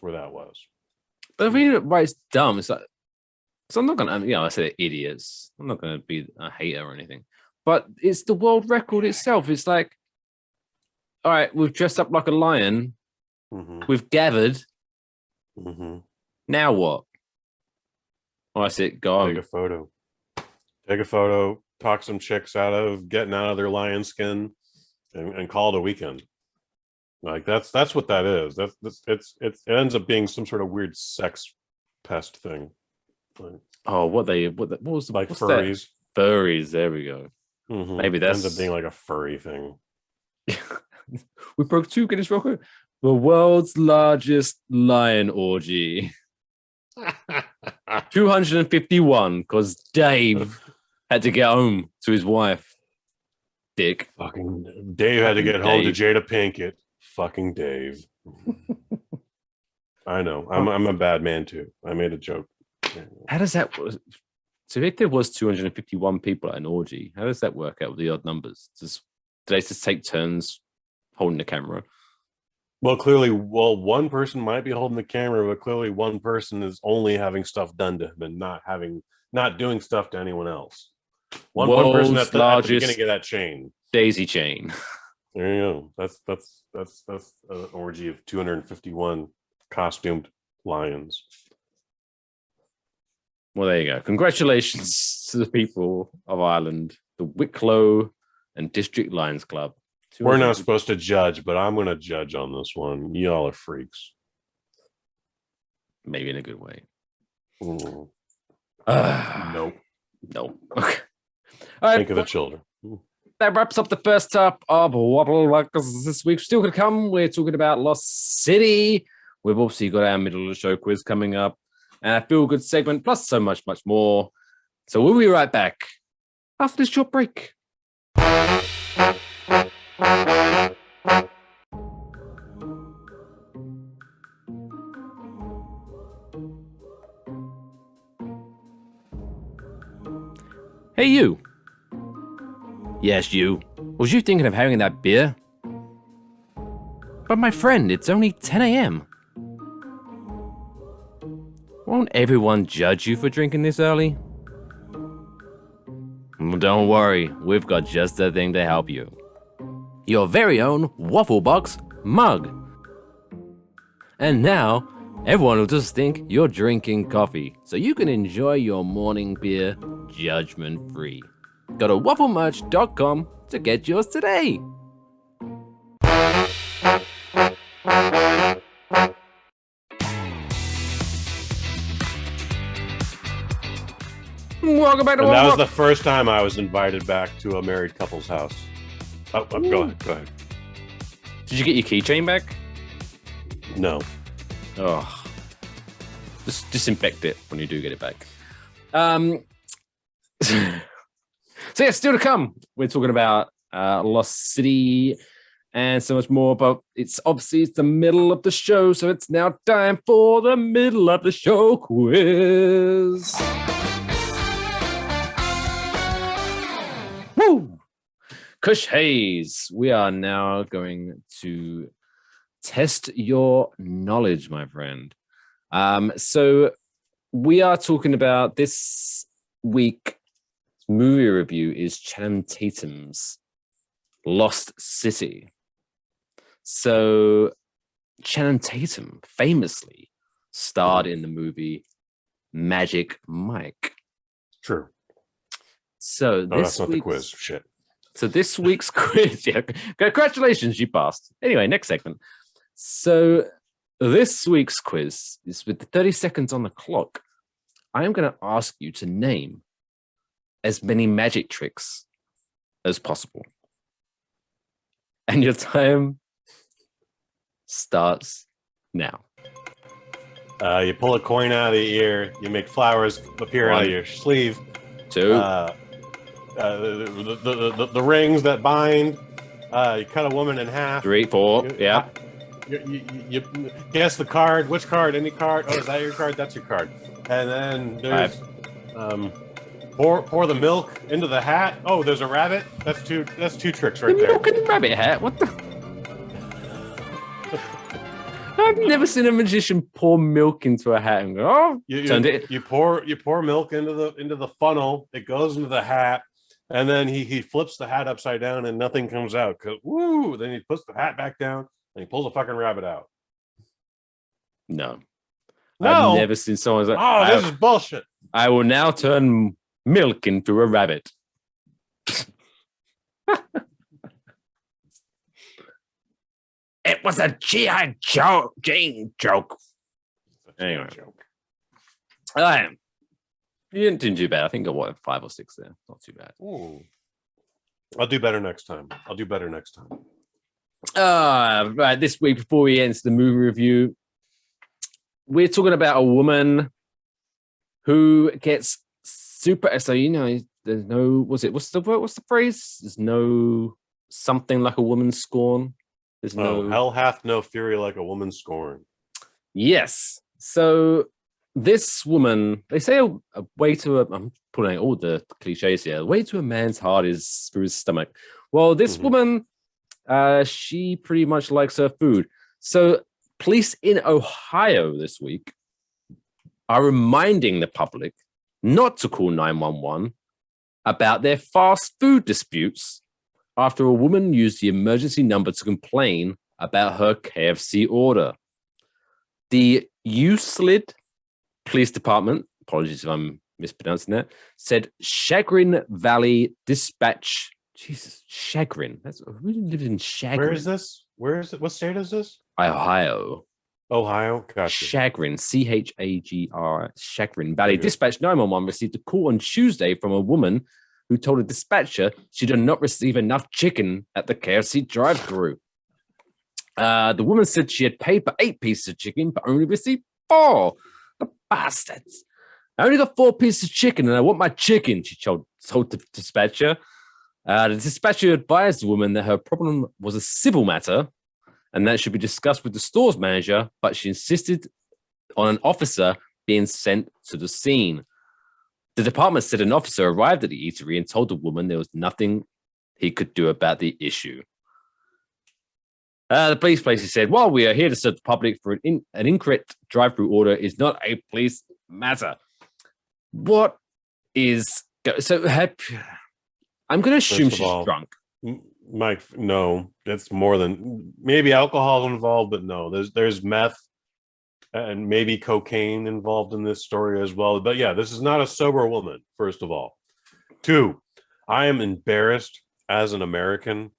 where that was. But I mean, why it's dumb. It's like, so I'm not gonna, I say idiots. I'm not gonna be a hater or anything, but it's the world record itself. It's like, all right, we've dressed up like a lion. Mm-hmm. We've gathered. Mm-hmm. Now what? Oh, I said, go on. Take a photo. Talk some chicks getting out of their lion skin, and call it a weekend. Like that's what that is. It ends up being some sort of weird sex pest thing. Like, what was the, like what's furries? That? Furries. There we go. Mm-hmm. Maybe that's ends up being like a furry thing. We broke 2 Guinness records. The world's largest lion orgy. 251, because Dave had to get home to his wife. Dick. Fucking Dave had to get home to Jada Pinkett. Fucking Dave. I know. I'm a bad man too. I made a joke. How does that work? So if there was 251 people at an orgy, how does that work out with the odd numbers? Do they just take turns holding the camera? Well, clearly, one person might be holding the camera, but clearly one person is only having stuff done to him and not doing stuff to anyone else. One person at the beginning of that chain. Daisy chain. There you go. That's an orgy of 251 costumed lions. Well, there you go. Congratulations to the people of Ireland, the Wicklow and District Lions Club. We're not supposed to judge, but I'm going to judge on this one. Y'all are freaks. Maybe in a good way. Nope. No. Okay. All right, Think of the children. That wraps up the first half of Waffle Box this week. Still going to come. We're talking about Lost City. We've obviously got our middle of the show quiz coming up, and a feel good segment, plus so much more. So we'll be right back after this short break. Hey, you. Yes, you. Was you thinking of having that beer? But my friend, it's only 10 a.m. Won't everyone judge you for drinking this early? Well, don't worry, we've got just the thing to help you. Your very own Waffle Box mug. And now, everyone will just think you're drinking coffee, so you can enjoy your morning beer judgment-free. Go to wafflemerch.com to get yours today. Welcome back to And that was the first time I was invited back to a married couple's house. Go ahead. Did you get your keychain back? No. Oh, just disinfect it when you do get it back. So yeah, still to come. We're talking about Lost City and so much more, but it's the middle of the show, so it's now time for the middle of the show quiz. Woo! Kush Hayes, we are now going to test your knowledge, my friend. So we are talking about this week. Movie review is Channing Tatum's Lost City. So Channing Tatum famously starred in the movie Magic Mike. True. So that's not the quiz. Shit. So this week's quiz, yeah, congratulations, you passed. Anyway, next segment. So this week's quiz is with the 30 seconds on the clock. I am going to ask you to name as many magic tricks as possible. And your time starts now. You pull a coin out of the ear. You make flowers appear out of your sleeve. 2. The rings that bind. You cut a woman in half. 3, 4. Yeah. You guess the card. Which card? Any card? Oh, is that your card? That's your card. And then there's 5. pour the milk into the hat. Oh, there's a rabbit. That's two tricks right there. Milk in the rabbit hat. What the? I've never seen a magician pour milk into a hat and go, "Oh, you pour milk into the funnel. It goes into the hat, and then he flips the hat upside down, and nothing comes out. Then he puts the hat back down, and he pulls a fucking rabbit out. No. No. I've never seen someone like, Oh, this is bullshit. I will now turn milk into a rabbit. It was a G.I. Jane joke. Anyway. I am. You didn't do too bad. I think I got 5 or 6 there. Not too bad. Ooh. I'll do better next time. Right, this week before we enter the movie review, we're talking about a woman who gets super. So there's no. What's the phrase? There's no something like a woman's scorn. There's no hell hath no fury like a woman scorn. Yes. So this woman, they say a way to I'm pulling out all the cliches here. A way to a man's heart is through his stomach. Well, this woman, she pretty much likes her food. So police in Ohio this week are reminding the public not to call 911 about their fast food disputes after a woman used the emergency number to complain about her KFC order. The Euclid Police Department, apologies if I'm mispronouncing that, said Chagrin Valley Dispatch. Jesus, Chagrin. Who lives in Chagrin? Where is this? Where is it? What state is this? Ohio. Gotcha. Chagrin, Chagr, Chagrin Valley Dispatch 911 received a call on Tuesday from a woman who told a dispatcher she did not receive enough chicken at the KFC drive-thru. The woman said she had paid for 8 pieces of chicken, but only received 4. The bastards. I only got 4 pieces of chicken, and I want my chicken, she told the dispatcher. The dispatcher advised the woman that her problem was a civil matter and that should be discussed with the store's manager, but she insisted on an officer being sent to the scene. The department said an officer arrived at the eatery and told the woman there was nothing he could do about the issue. The police basically said, while we are here to serve the public for an incorrect drive-through order is not a police matter. What is... So I'm going to assume she's drunk. Mike, no, that's more than... Maybe alcohol involved, but no. There's meth and maybe cocaine involved in this story as well. But yeah, this is not a sober woman, first of all. 2, I am embarrassed as an American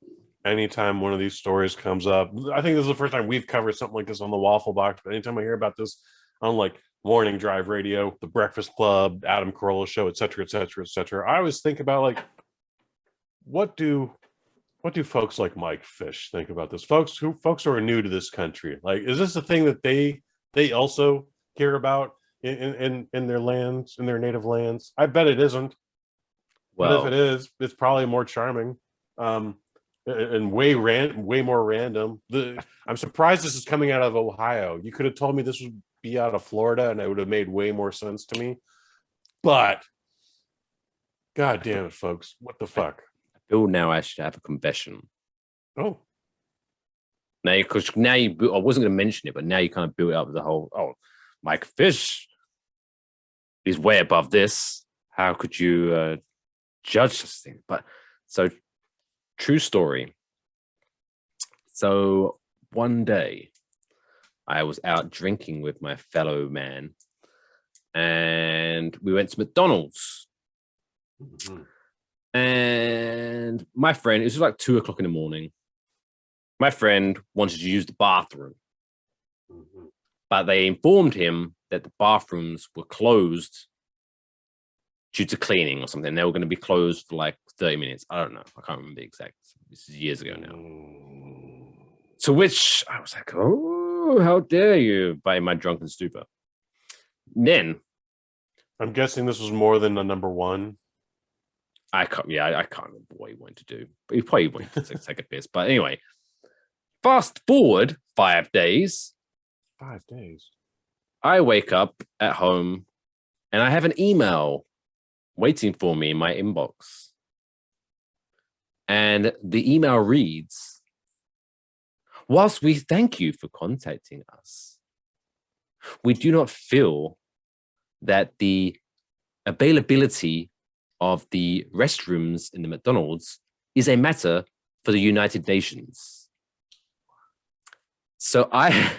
anytime one of these stories comes up. I think this is the first time we've covered something like this on the Waffle Box, but anytime I hear about this on like Morning Drive Radio, The Breakfast Club, Adam Carolla Show, etc., I always think about like, what do folks like Mike Fish think about this? Folks who are new to this country, like, is this a thing that they also hear about in their lands, in their native lands? I bet it isn't. Well, but if it is, it's probably more charming. And way more random. I'm surprised this is coming out of Ohio. You could have told me this would be out of Florida, and it would have made way more sense to me. But, god damn it, folks! What the fuck? I feel now I should have a confession. Oh, now I wasn't going to mention it, but now you kind of built up the whole. Oh, Mike Fish, he's way above this. How could you judge this thing? But so. True story. So one day I was out drinking with my fellow man and we went to McDonald's. And my friend, it was like 2:00 in the morning. My friend wanted to use the bathroom, but they informed him that the bathrooms were closed due to cleaning or something. They were going to be closed for like 30 minutes. I don't know. I can't remember the exact. This is years ago now. To which I was like, oh, how dare you, by my drunken stupor. then I'm guessing this was more than a number one. I can't remember what he wanted to do. But he probably wanted to take a piss. But anyway, fast forward 5 days. 5 days. I wake up at home and I have an email waiting for me in my inbox. And the email reads, whilst we thank you for contacting us, we do not feel that the availability of the restrooms in the McDonald's is a matter for the United Nations. So I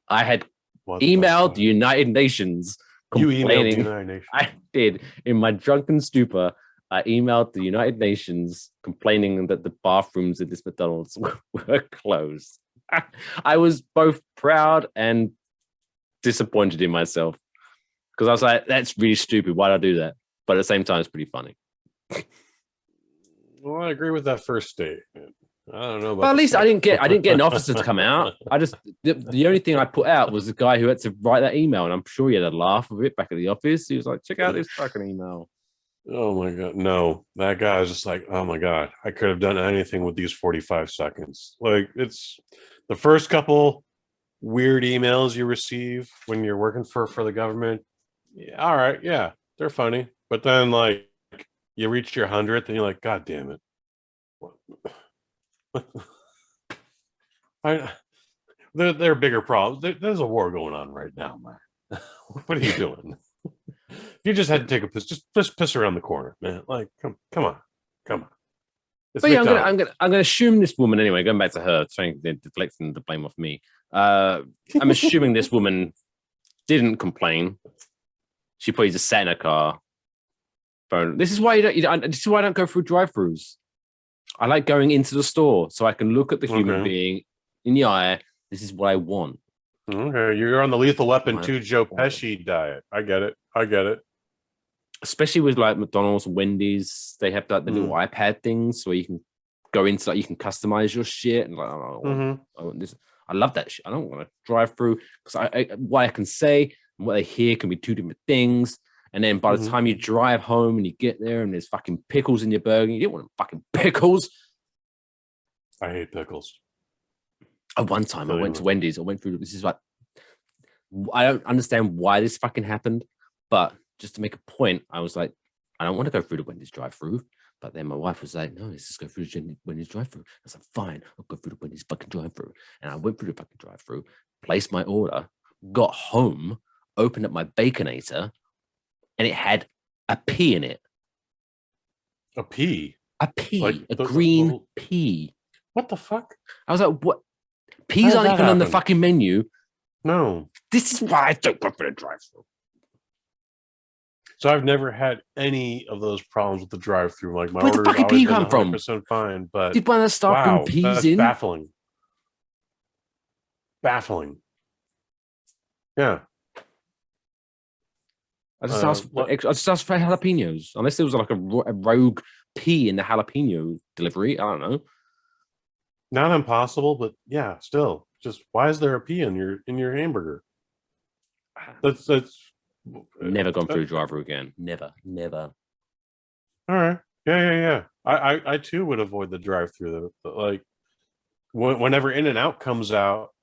had emailed the United Nations You emailed the complaining. United Nations. I did. In my drunken stupor, I emailed the United Nations complaining that the bathrooms in this McDonald's were closed. I was both proud and disappointed in myself because I was like, that's really stupid. Why did I do that? But at the same time, it's pretty funny. Well, I agree with that first statement. I don't know. But at least I didn't get an officer to come out. I just the only thing I put out was the guy who had to write that email, and I'm sure he had a laugh of it back at the office. He was like, "Check out this fucking email." Oh my god, no! That guy was just like, "Oh my god, I could have done anything with these 45 seconds." Like it's the first couple weird emails you receive when you're working for the government. Yeah, all right, yeah, they're funny, but then like you reach your 100th and you're like, "God damn it!" There are bigger problems. There's a war going on right now, man. What are you doing? If you just had to take a piss, just piss around the corner, man. Like, come on. It's But yeah, McDonald's. I'm gonna assume this woman anyway. Going back to her, trying to deflecting the blame off me. I'm assuming this woman didn't complain. She probably just sat in her car. Phone. This is why This is why I don't go through drive-throughs. I like going into the store so I can look at the human being in the eye. This is what I want. Okay, you're on the Lethal Weapon 2 Joe Pesci diet. I get it. Especially with like McDonald's and Wendy's, they have like the little iPad things where you can go into like you can customize your shit and like I want this. I love that shit. I don't want to drive through because what I can say and what they hear can be two different things. And then by the time you drive home and you get there and there's fucking pickles in your burger, you don't want fucking pickles. I hate pickles. At one time, I went to Wendy's. I went through. This is like, I don't understand why this fucking happened, but just to make a point, I was like, I don't want to go through the Wendy's drive-through. But then my wife was like, no, let's just go through the Wendy's drive-through. I was like, fine, I'll go through the Wendy's fucking drive-through. And I went through the fucking drive-through, placed my order, got home, opened up my Baconator, and it had a pea in it. A pea? A pea. Like a green pea. What the fuck? I was like, what? Peas aren't even on the fucking menu. No. This is why I don't go for the drive-through. So I've never had any of those problems with the drive-through. Like my Where'd the order's fucking always pea been come from? 100% fine, but Did one of the staff bring peas that's in? baffling. Baffling. Yeah. I just asked for jalapenos. Unless there was like a rogue pea in the jalapeno delivery. I don't know. Not impossible, but yeah, still. Just why is there a pea in your hamburger? That's Never gone through a drive-through again. Never. all right. Yeah. I too would avoid the drive-through. Like whenever In-N-Out comes up.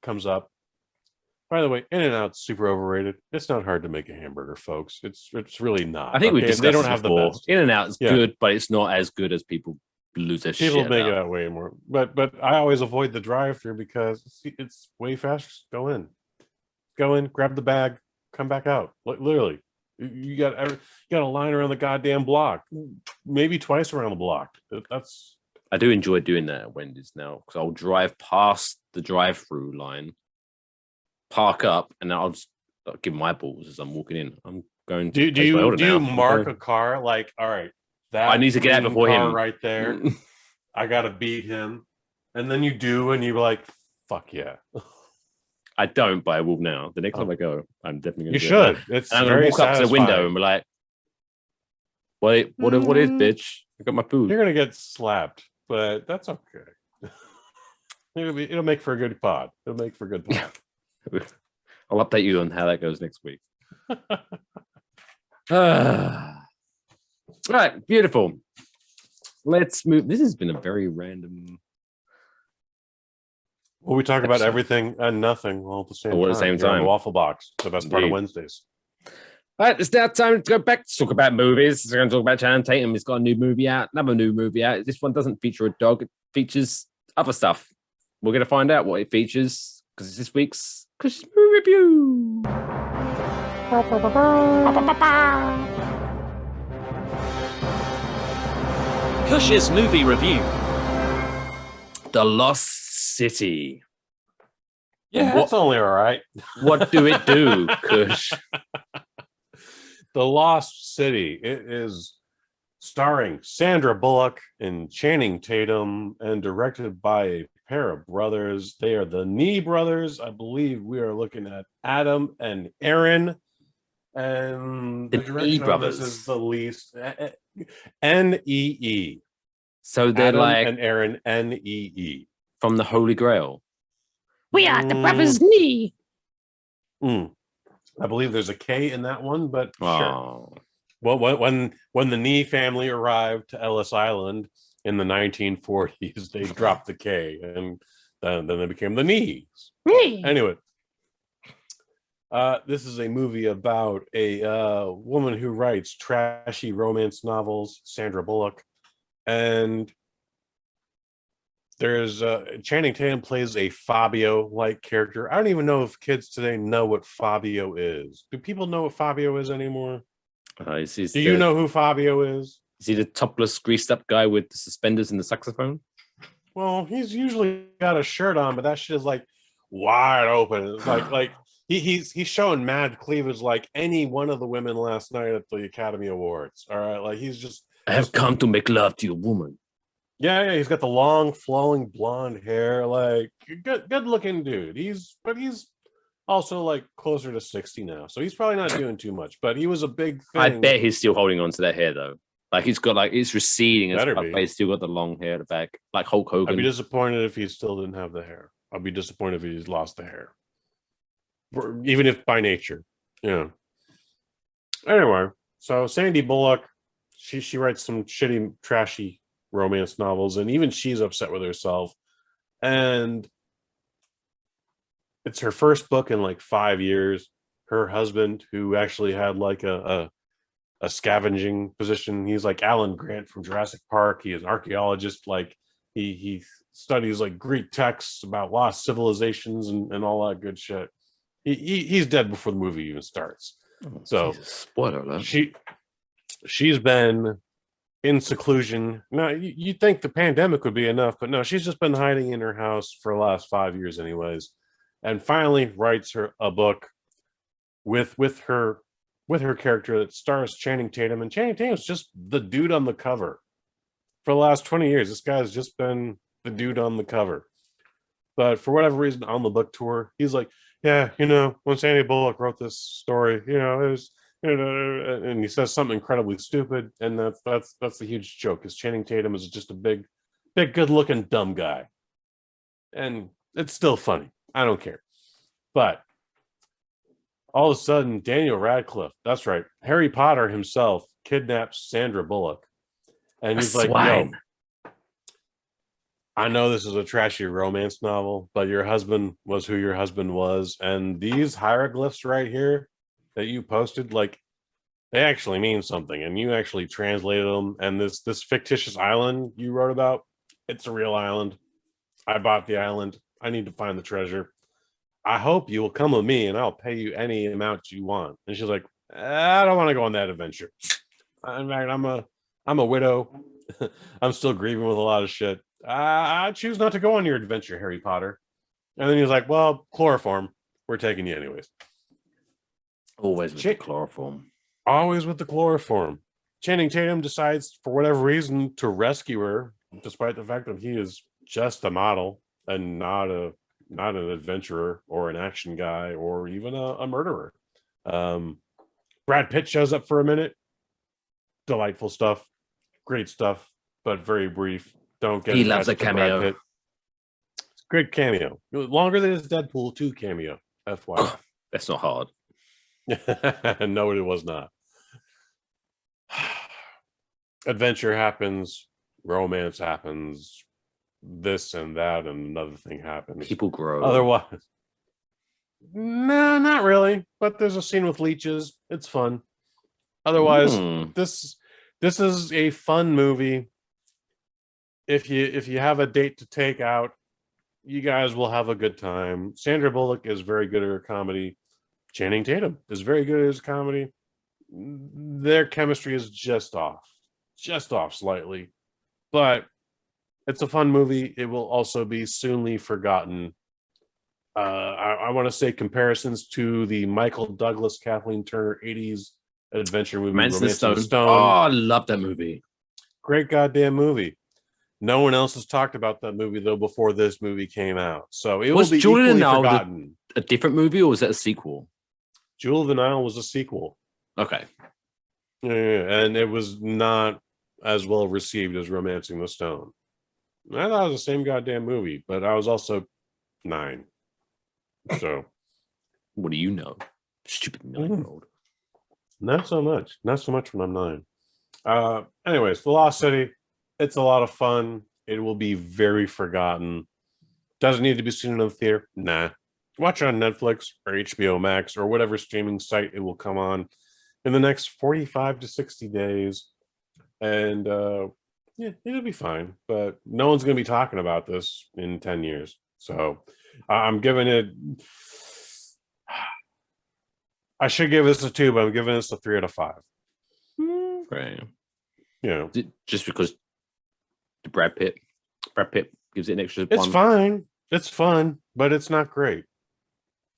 By the way, In-N-Out's super overrated. It's not hard to make a hamburger, folks. It's really not. I think we've discussed they don't this have before. the best. In-N-Out is good, but it's not as good as people lose their shit. People make it out way more. But I always avoid the drive-through because it's way faster. Go in, grab the bag, come back out. Literally, you got a line around the goddamn block, maybe twice around the block. I do enjoy doing that at Wendy's now because I'll drive past the drive-through line, park up, and then I'll just give my balls as I'm walking in. I'm going to. Do you mark a car like, all right, that I need to get out before him right there? I gotta beat him, and then you do, and you're like, fuck yeah. I don't, but I will now. The next time I go, I'm definitely going to. You should. It's I'm going to walk up to the window and be like, what is, bitch? I got my food. You're going to get slapped, but that's okay. It'll make for a good pod. I'll update you on how that goes next week. Right, beautiful. Let's move. This has been a very random. Well, we talk about Episode. everything and nothing all at the same All time. at the same here on the time. Waffle Box, the best part of Indeed. Wednesdays. All right, it's now time to go back to talk about movies. We're going to talk about Channing Tatum. He's got a new movie out, another new movie out. This one doesn't feature a dog, it features other stuff. We're going to find out what it features because it's this week's Christmas movie review. Cush's movie review. The Lost City. Yeah, What- it's only all right. What do it do, Kush? The Lost City. It is starring Sandra Bullock and Channing Tatum and directed by a pair of brothers. They are the Nee brothers. I believe we are looking at Adam and Aaron. And the The Nee direction of brothers. this is the least N-E-E. So they're Adam like and Aaron N-E-E. from the Holy Grail. We are the brothers Nee. I believe there's a K in that one, but sure. Oh. Well, when the Nee family arrived to Ellis Island in the 1940s, they dropped the K, and then they became the Nees. Anyway, this is a movie about a woman who writes trashy romance novels, Sandra Bullock, and there's Channing Tatum plays a Fabio-like character. I don't even know if kids today know what Fabio is. Do people know what Fabio is anymore? Do you know who Fabio is? Is he the topless, greased up guy with the suspenders and the saxophone? Well, he's usually got a shirt on, but that shit is like wide open. It's like he's showing mad cleavage like any one of the women last night at the Academy Awards. All right, like he's just. I have come to make love to your woman. Yeah, he's got the long, flowing blonde hair, like good looking dude. He's also like closer to 60 now, so he's probably not doing too much. But he was a big thing. I bet he's still holding on to that hair though. Like he's got it's receding, and Better stuff, be. but he's still got the long hair at the back, like Hulk I'd Hogan. be disappointed if he still didn't have the hair. I'd be disappointed if he's lost the hair, even if by nature. Yeah. Anyway, so Sandy Bullock, she writes some shitty, trashy romance novels, and even she's upset with herself. And it's her first book in like 5 years. Her husband, who actually had like a scavenging position, he's like Alan Grant from Jurassic Park. He is an archaeologist. Like he studies like Greek texts about lost civilizations and all that good shit. He's dead before the movie even starts. So Jesus, spoiler alert. she's been in seclusion. Now, you'd think the pandemic would be enough, but no, she's just been hiding in her house for the last 5 years anyways, and finally writes her a book with her character that stars Channing Tatum, and Channing Tatum's just the dude on the cover. For the last 20 years, this guy's just been the dude on the cover. But for whatever reason, on the book tour, he's like, yeah, when Sandy Bullock wrote this story, it was, and he says something incredibly stupid, and that's the huge joke, because Channing Tatum is just a big, good-looking dumb guy, and it's still funny. I don't care. But all of a sudden, Daniel Radcliffe, that's right, Harry Potter himself, kidnaps Sandra Bullock, and he's like, yo, I know this is a trashy romance novel, but your husband was who your husband was, and these hieroglyphs right here that you posted, like, they actually mean something, and you actually translated them. And this fictitious island you wrote about, it's a real island. I bought the island. I need to find the treasure. I hope you will come with me, and I'll pay you any amount you want. And she's like, I don't want to go on that adventure. In fact, I'm a widow. I'm still grieving with a lot of shit. I choose not to go on your adventure, Harry Potter. And then he's like, well, chloroform. We're taking you anyways. Always with the chloroform. Always with the chloroform. Channing Tatum decides, for whatever reason, to rescue her, despite the fact that he is just a model and not an adventurer or an action guy or even a murderer. Brad Pitt shows up for a minute. Delightful stuff. Great stuff, but very brief. Don't get. He loves a cameo. It's a great cameo. Longer than his Deadpool 2 cameo. FYI. That's not hard. No, it was not. Adventure happens, romance happens, this and that, and another thing happens. People grow. Otherwise, no, not really. But there's a scene with leeches. It's fun. Otherwise, this is a fun movie. If you have a date to take out, you guys will have a good time. Sandra Bullock is very good at her comedy. Channing Tatum is very good at his comedy. Their chemistry is just off slightly, but it's a fun movie. It will also be soonly forgotten. I want to say comparisons to the Michael Douglas, Kathleen Turner 80s adventure movie, Romancing the Stone. Oh, I love that movie. Great goddamn movie. No one else has talked about that movie though before this movie came out, so it Was will be Jewel in the equally Nile forgotten. a different movie, or was that a sequel? Jewel of the Nile was a sequel. Okay. Yeah, and it was not as well received as Romancing the Stone. I thought it was the same goddamn movie, but I was also 9. So What do you know? Stupid 9-year-old. not so much. Not so much when I'm 9. Anyways, The Lost City, it's a lot of fun. It will be very forgotten. Doesn't need to be seen in the theater. Nah. Watch it on Netflix or HBO Max or whatever streaming site it will come on in the next 45 to 60 days. And yeah, it'll be fine. But no one's going to be talking about this in 10 years. So I'm giving it... I should give this a 2, but I'm giving this a 3 out of 5. Right. You know, Just because the Brad Pitt gives it an extra it's one. fine. It's fun, but it's not great.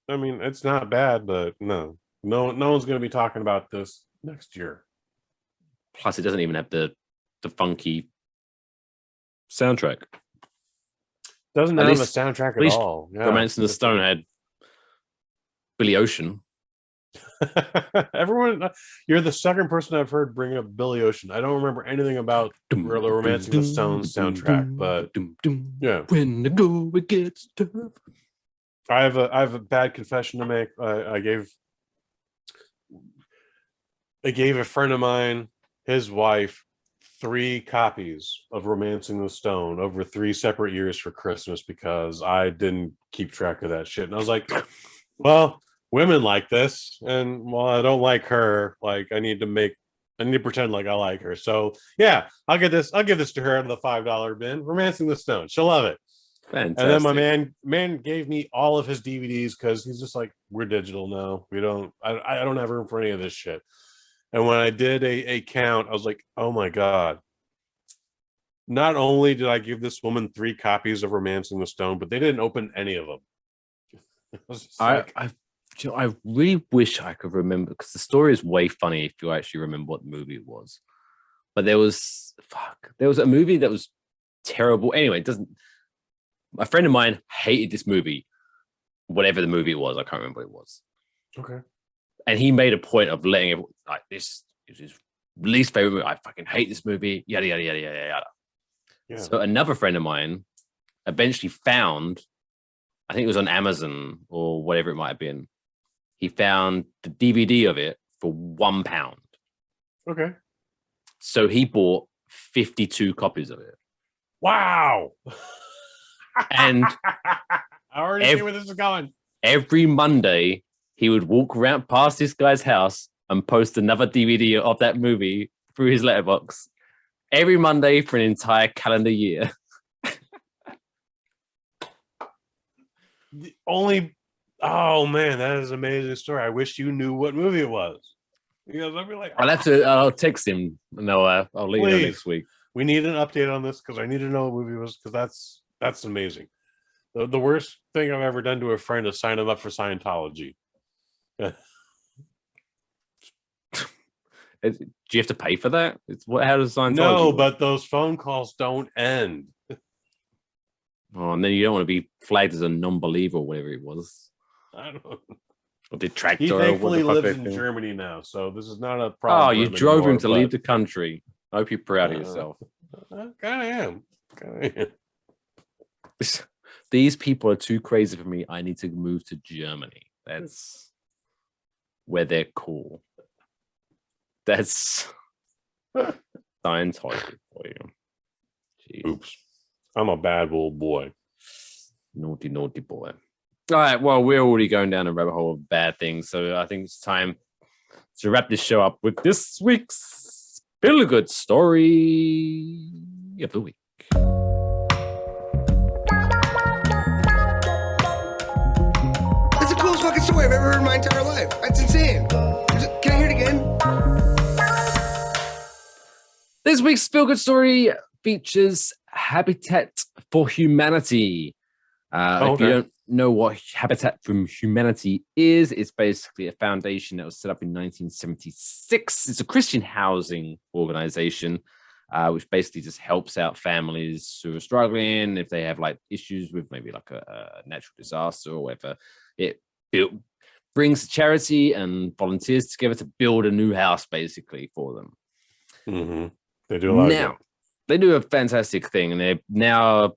I mean, it's not bad, but no one's going to be talking about this next year. Plus, it doesn't even have the funky soundtrack. Doesn't At have a least- soundtrack At at least all. Yeah. Romancing the Stone had Billy Ocean. Everyone, you're the second person I've heard bring up Billy Ocean. I don't remember anything about the Romancing the Stone soundtrack, but yeah, When the go it gets tough. I have a bad confession to make. I gave a friend of mine, his wife, 3 copies of Romancing the Stone over 3 separate years for Christmas because I didn't keep track of that shit. And I was like, well, women like this, and while I don't like her, like I need to pretend like I like her. So yeah, I'll give this to her out of the $5 bin. Romancing the Stone. She'll love it. Fantastic. And then my man gave me all of his DVDs because he's just like, we're digital now. I don't have room for any of this shit. And when I did a count, I was like, oh my God. Not only did I give this woman 3 copies of Romancing the Stone, but they didn't open any of them. I really wish I could remember, because the story is way funny if you actually remember what the movie was. But there was a movie that was terrible. Anyway, a friend of mine hated this movie, whatever the movie was. I can't remember what it was. Okay. And he made a point of letting everyone, like, this is his least favorite movie. I fucking hate this movie. Yada yada yada yada yada. Yeah. So another friend of mine eventually found, I think it was on Amazon or whatever it might have been. He found the DVD of it for £1. Okay. So he bought 52 copies of it. Wow. And I already see where this is going. every Monday, he would walk around past this guy's house and post another DVD of that movie through his letterbox. Every Monday for an entire calendar year. Oh man, that is an amazing story. I wish you knew what movie it was. Because I'd be like, I'll text him and I'll let you know next week. We need an update on this because I need to know what movie it was, because that's amazing. The worst thing I've ever done to a friend is sign him up for Scientology. Do you have to pay for that? How does Scientology No, work? but those phone calls don't end. Oh, and then you don't want to be flagged as a non-believer or whatever it was. I don't. Or detractor. He or what thankfully the fuck lives they in call. Germany now, so this is not a problem. Oh, for you him drove anymore, him to leave but the country. I hope you're proud of yourself. I kind of am. These people are too crazy for me. I need to move to Germany. where they're cool. That's Scientology for you. Jeez. Oops. I'm a bad little boy. Naughty boy. All right, well, we're already going down a rabbit hole of bad things, so I think it's time to wrap this show up with this week's feel-good story of the week. That's the coolest fucking story I've ever heard in my entire life. That's insane. Can I hear it again? This week's feel-good story features Habitat for Humanity. If you don't know what Habitat for Humanity is, it's basically a foundation that was set up in 1976. It's a Christian housing organization, which basically just helps out families who are struggling if they have like issues with maybe like a natural disaster or whatever. It brings charity and volunteers together to build a new house basically for them. Mm-hmm. They do a lot now, they do a fantastic thing, and they're now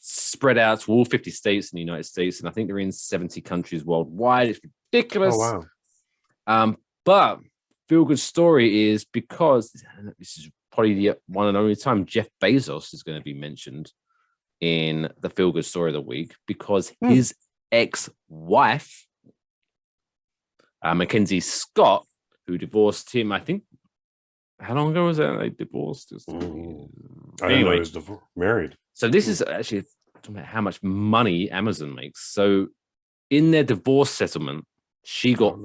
spread out to all 50 states in the United States, and I think they're in 70 countries worldwide. It's ridiculous. Oh, wow. But feel good story is because this is probably the one and only time Jeff Bezos is going to be mentioned in the feel good story of the week, because his ex-wife, Mackenzie Scott, who divorced him, I think, how long ago was that they divorced? I didn't know Anyway. he was married. So this is actually talking about how much money Amazon makes. So in their divorce settlement, she got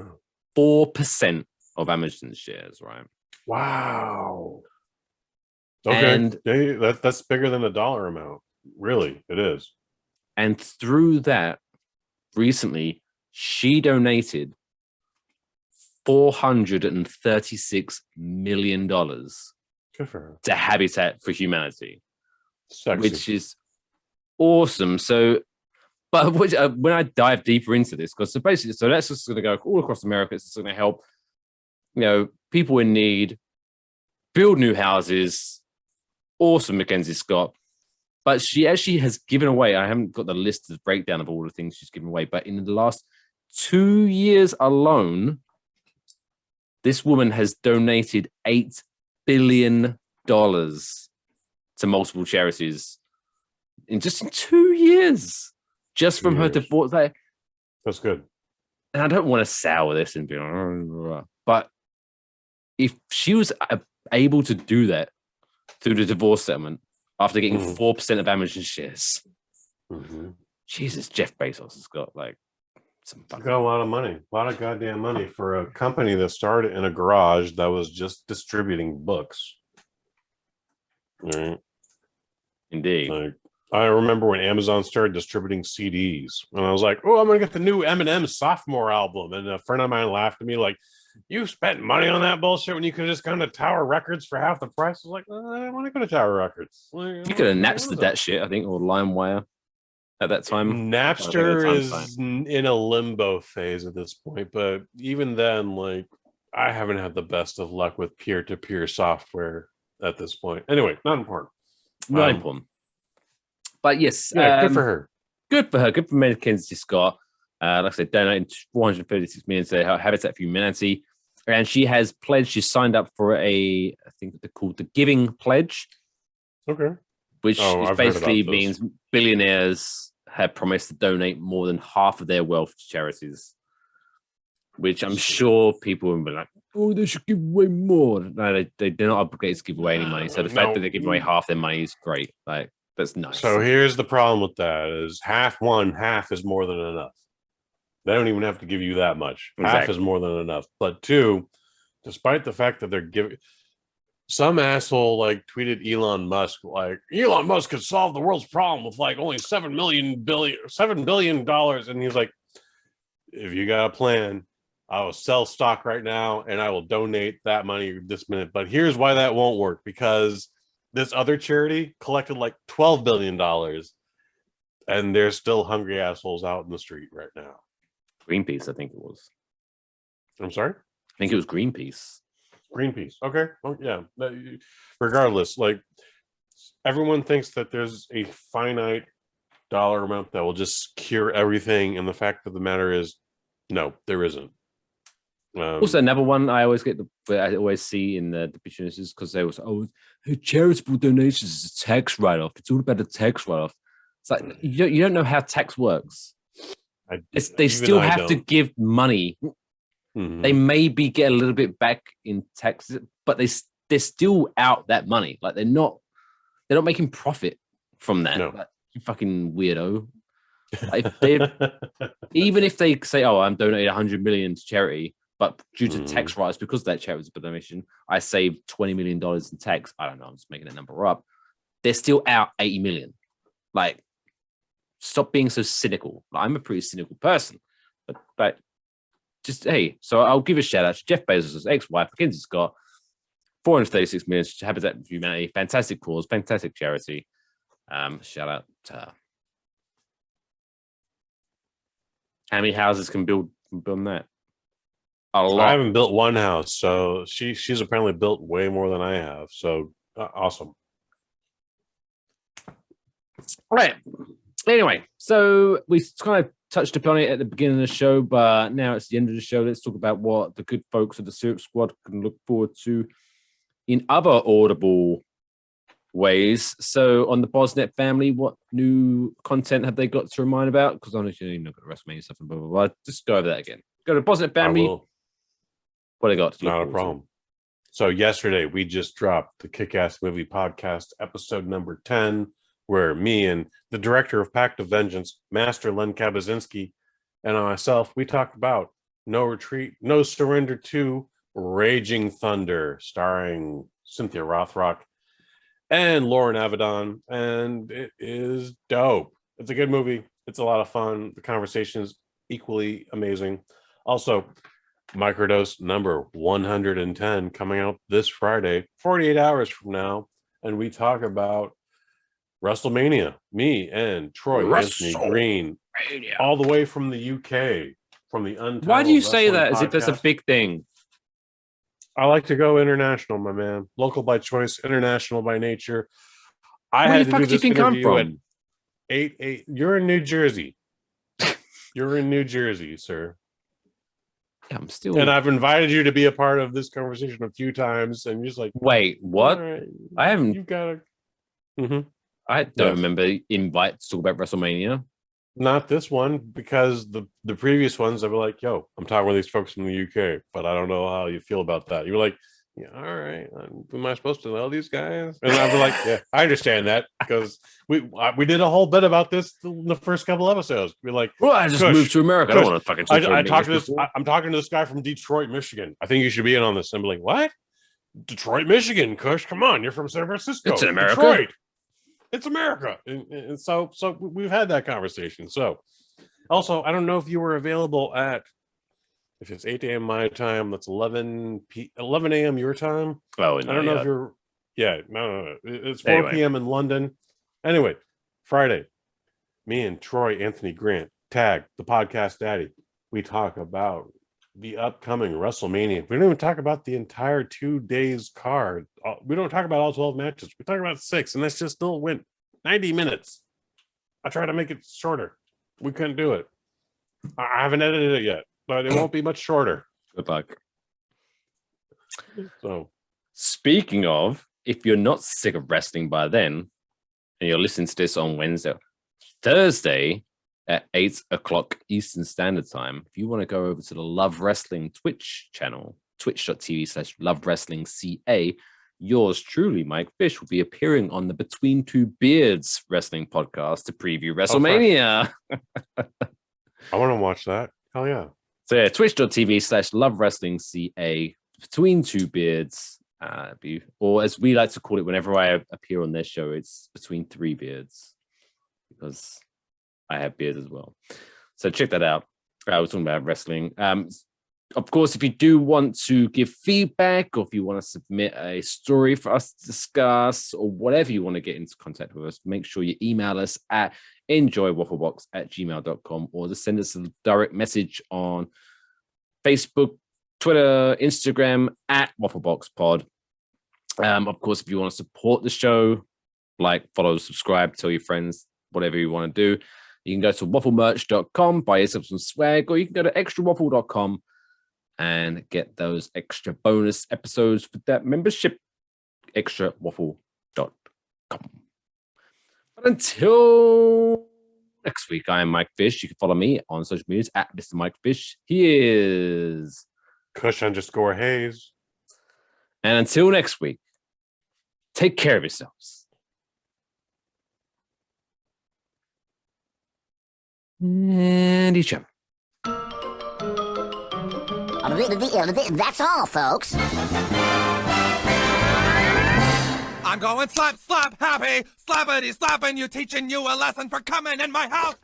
4% of Amazon shares, right? Wow. Okay. And that's bigger than the dollar amount. Really, it is. And through that, recently, she donated $436 million Good for her. to Habitat for Humanity. Sexy. Which is awesome. So, but when I dive deeper into this, because so that's just going to go all across America. It's going to help, people in need, build new houses. Awesome, Mackenzie Scott. But she actually has given away, I haven't got the list, the breakdown of all the things she's given away, but in the last 2 years alone, this woman has donated $8 billion to multiple charities in 2 years, just from her divorce. That's good. And I don't want to sour this and be like, but if she was able to do that through the divorce settlement after getting 4% of Amazon shares, Jesus, Jeff Bezos has got got a lot of money, a lot of goddamn money for a company that started in a garage that was just distributing books. Right. Indeed. I remember when Amazon started distributing CDs, and I was like, "Oh, I'm gonna get the new Eminem sophomore album." And a friend of mine laughed at me like, "You spent money on that bullshit when you could have just gone to Tower Records for half the price." I was like, "I don't want to go to Tower Records." You could have Napstered that shit, I think, or LimeWire at that time. Napster is in a limbo phase at this point, but even then, I haven't had the best of luck with peer-to-peer software at this point. Anyway, not important. Not important. But yes, good for her. Good for her. Good for Mackenzie Scott. Like I said, donating $436 million to Habitat for Humanity. And she has pledged, she signed up for I think they're called the Giving Pledge. Okay. Which basically means billionaires have promised to donate more than half of their wealth to charities. Which I'm sure people will be like, oh, they should give away more. No, they're not obligated to give away any money. So the fact that they're giving away half their money is great. That's nice. So here's the problem with that is half is more than enough. They don't even have to give you that much. Exactly. Half is more than enough. But two, despite the fact that they're giving, some asshole tweeted Elon Musk Elon Musk could solve the world's problem with only $7 billion, and he's like, if you got a plan, I will sell stock right now and I will donate that money this minute. But here's why that won't work, because this other charity collected $12 billion, and there's still hungry assholes out in the street right now. Greenpeace, I think it was. I'm sorry? I think it was Greenpeace. Greenpeace. Okay. Oh, yeah. Regardless, everyone thinks that there's a finite dollar amount that will just cure everything. And the fact of the matter is, no, there isn't. Also, another one I always I always see in the pictures is because they was charitable donations is a tax write-off. It's all about a tax write-off. It's like you don't know how tax works. They still have to give money. Mm-hmm. They maybe get a little bit back in taxes, but they're still out that money. Like they're not making profit from that. No. Like, you fucking weirdo. Like, even if they say, "Oh, I'm donating 100 million to charity," but due to tax write-offs because that charity's donation, I saved $20 million in tax. I don't know. I'm just making a number up. They're still out 80 million. Like, stop being so cynical. Like, I'm a pretty cynical person, but just hey. So I'll give a shout out to Jeff Bezos' ex-wife, Mackenzie Scott. 436 million to Habitat for Humanity. Fantastic cause, fantastic charity. Shout out to her. How many houses can build on that? A lot. I haven't built one house, so she's apparently built way more than I have. So awesome. Right. Anyway, so we kind of touched upon it at the beginning of the show, but now it's the end of the show. Let's talk about what the good folks of the Syrup Squad can look forward to in other audible ways. So on the Bosnet family, what new content have they got to remind about? Because honestly, you're not going to WrestleMania stuff and blah, blah, blah. Just go over that again. Go to Bosnet family. What they got? Not a problem. So yesterday we just dropped the Kick-Ass Movie Podcast episode number 10, where me and the director of Pact of Vengeance, Master Len Kabazinski, and myself, we talked about No Retreat, No Surrender 2, Raging Thunder, starring Cynthia Rothrock and Lauren Avedon, and it is dope. It's a good movie. It's a lot of fun. The conversation is equally amazing. Also, Microdose number 110 coming out this Friday, 48 hours from now, and we talk about WrestleMania. Me and Troy Anthony Green, all the way from the UK, from the Untitled. Why do you say that Wrestling as if that's a Podcast. big thing? I like to go international, my man. Local by choice, international by nature. I Where had the to fuck do do you this think I'm interview at from? 8. You're in New Jersey. You're in New Jersey, sir. Yeah, I'm still. And I've invited you to be a part of this conversation a few times, and you're just like, Wait, what? "All right, I haven't. You gotta. Mhm. I don't Yes. remember invites to talk about WrestleMania. Not this one, because the previous ones, I were like, yo, I'm talking with these folks from the UK, but I don't know how you feel about that. You were like, yeah, all right. Am I supposed to know these guys? And I was like, yeah, I understand that, because we did a whole bit about this in the first couple episodes. We're like, Well, I just Kush, moved to America. I don't Kush, want to fucking talk to I talked to English this. people. I'm talking to this guy from Detroit, Michigan. I think you should be in on this. I'm like, what? Detroit, Michigan, Kush, come on, you're from San Francisco. It's in America. Detroit. It's America. And so we've had that conversation. So also, I don't know if you were available at, if it's 8 a.m. my time, that's 11 a.m. your time. Oh, I don't know if you're, no. It's 4 Anyway. p.m. in London. Anyway, Friday, me and Troy Anthony Grant, tag the podcast daddy. We talk about the upcoming WrestleMania. We don't even talk about the entire 2 days card. We don't talk about all 12 matches. We talk about 6, and that's just still went 90 minutes. I tried to make it shorter. We couldn't do it. I haven't edited it yet, but it won't be much shorter. Good luck. So, Speaking of, if you're not sick of wrestling by then, and you're listening to this on Wednesday, Thursday at 8 o'clock Eastern Standard Time, if you want to go over to the Love Wrestling Twitch channel, twitch.tv/LoveWrestlingCA, yours truly, Mike Fish, will be appearing on the Between Two Beards Wrestling Podcast to preview WrestleMania. I want to watch that. Hell yeah. So yeah, twitch.tv/LoveWrestlingCA, Between Two Beards. Or as we like to call it whenever I appear on their show, it's Between Three Beards, because I have beards as well. So check that out. I was talking about wrestling. Of course, if you do want to give feedback, or if you want to submit a story for us to discuss, or whatever you want to get into contact with us, make sure you email us at enjoywafflebox@gmail.com, or just send us a direct message on Facebook, Twitter, Instagram at WaffleboxPod. Of course, if you want to support the show, like, follow, subscribe, tell your friends, whatever you want to do, you can go to wafflemerch.com, buy yourself some swag, or you can go to extrawaffle.com and get those extra bonus episodes with that membership. extrawaffle.com. But until next week, I am Mike Fish. You can follow me on social media at Mr. Mike Fish. He is Kush_Hayes. And until next week, take care of yourselves. And each other. That's all, folks. I'm going slap, slap, happy, slappity, slapping you, teaching you a lesson for coming in my house.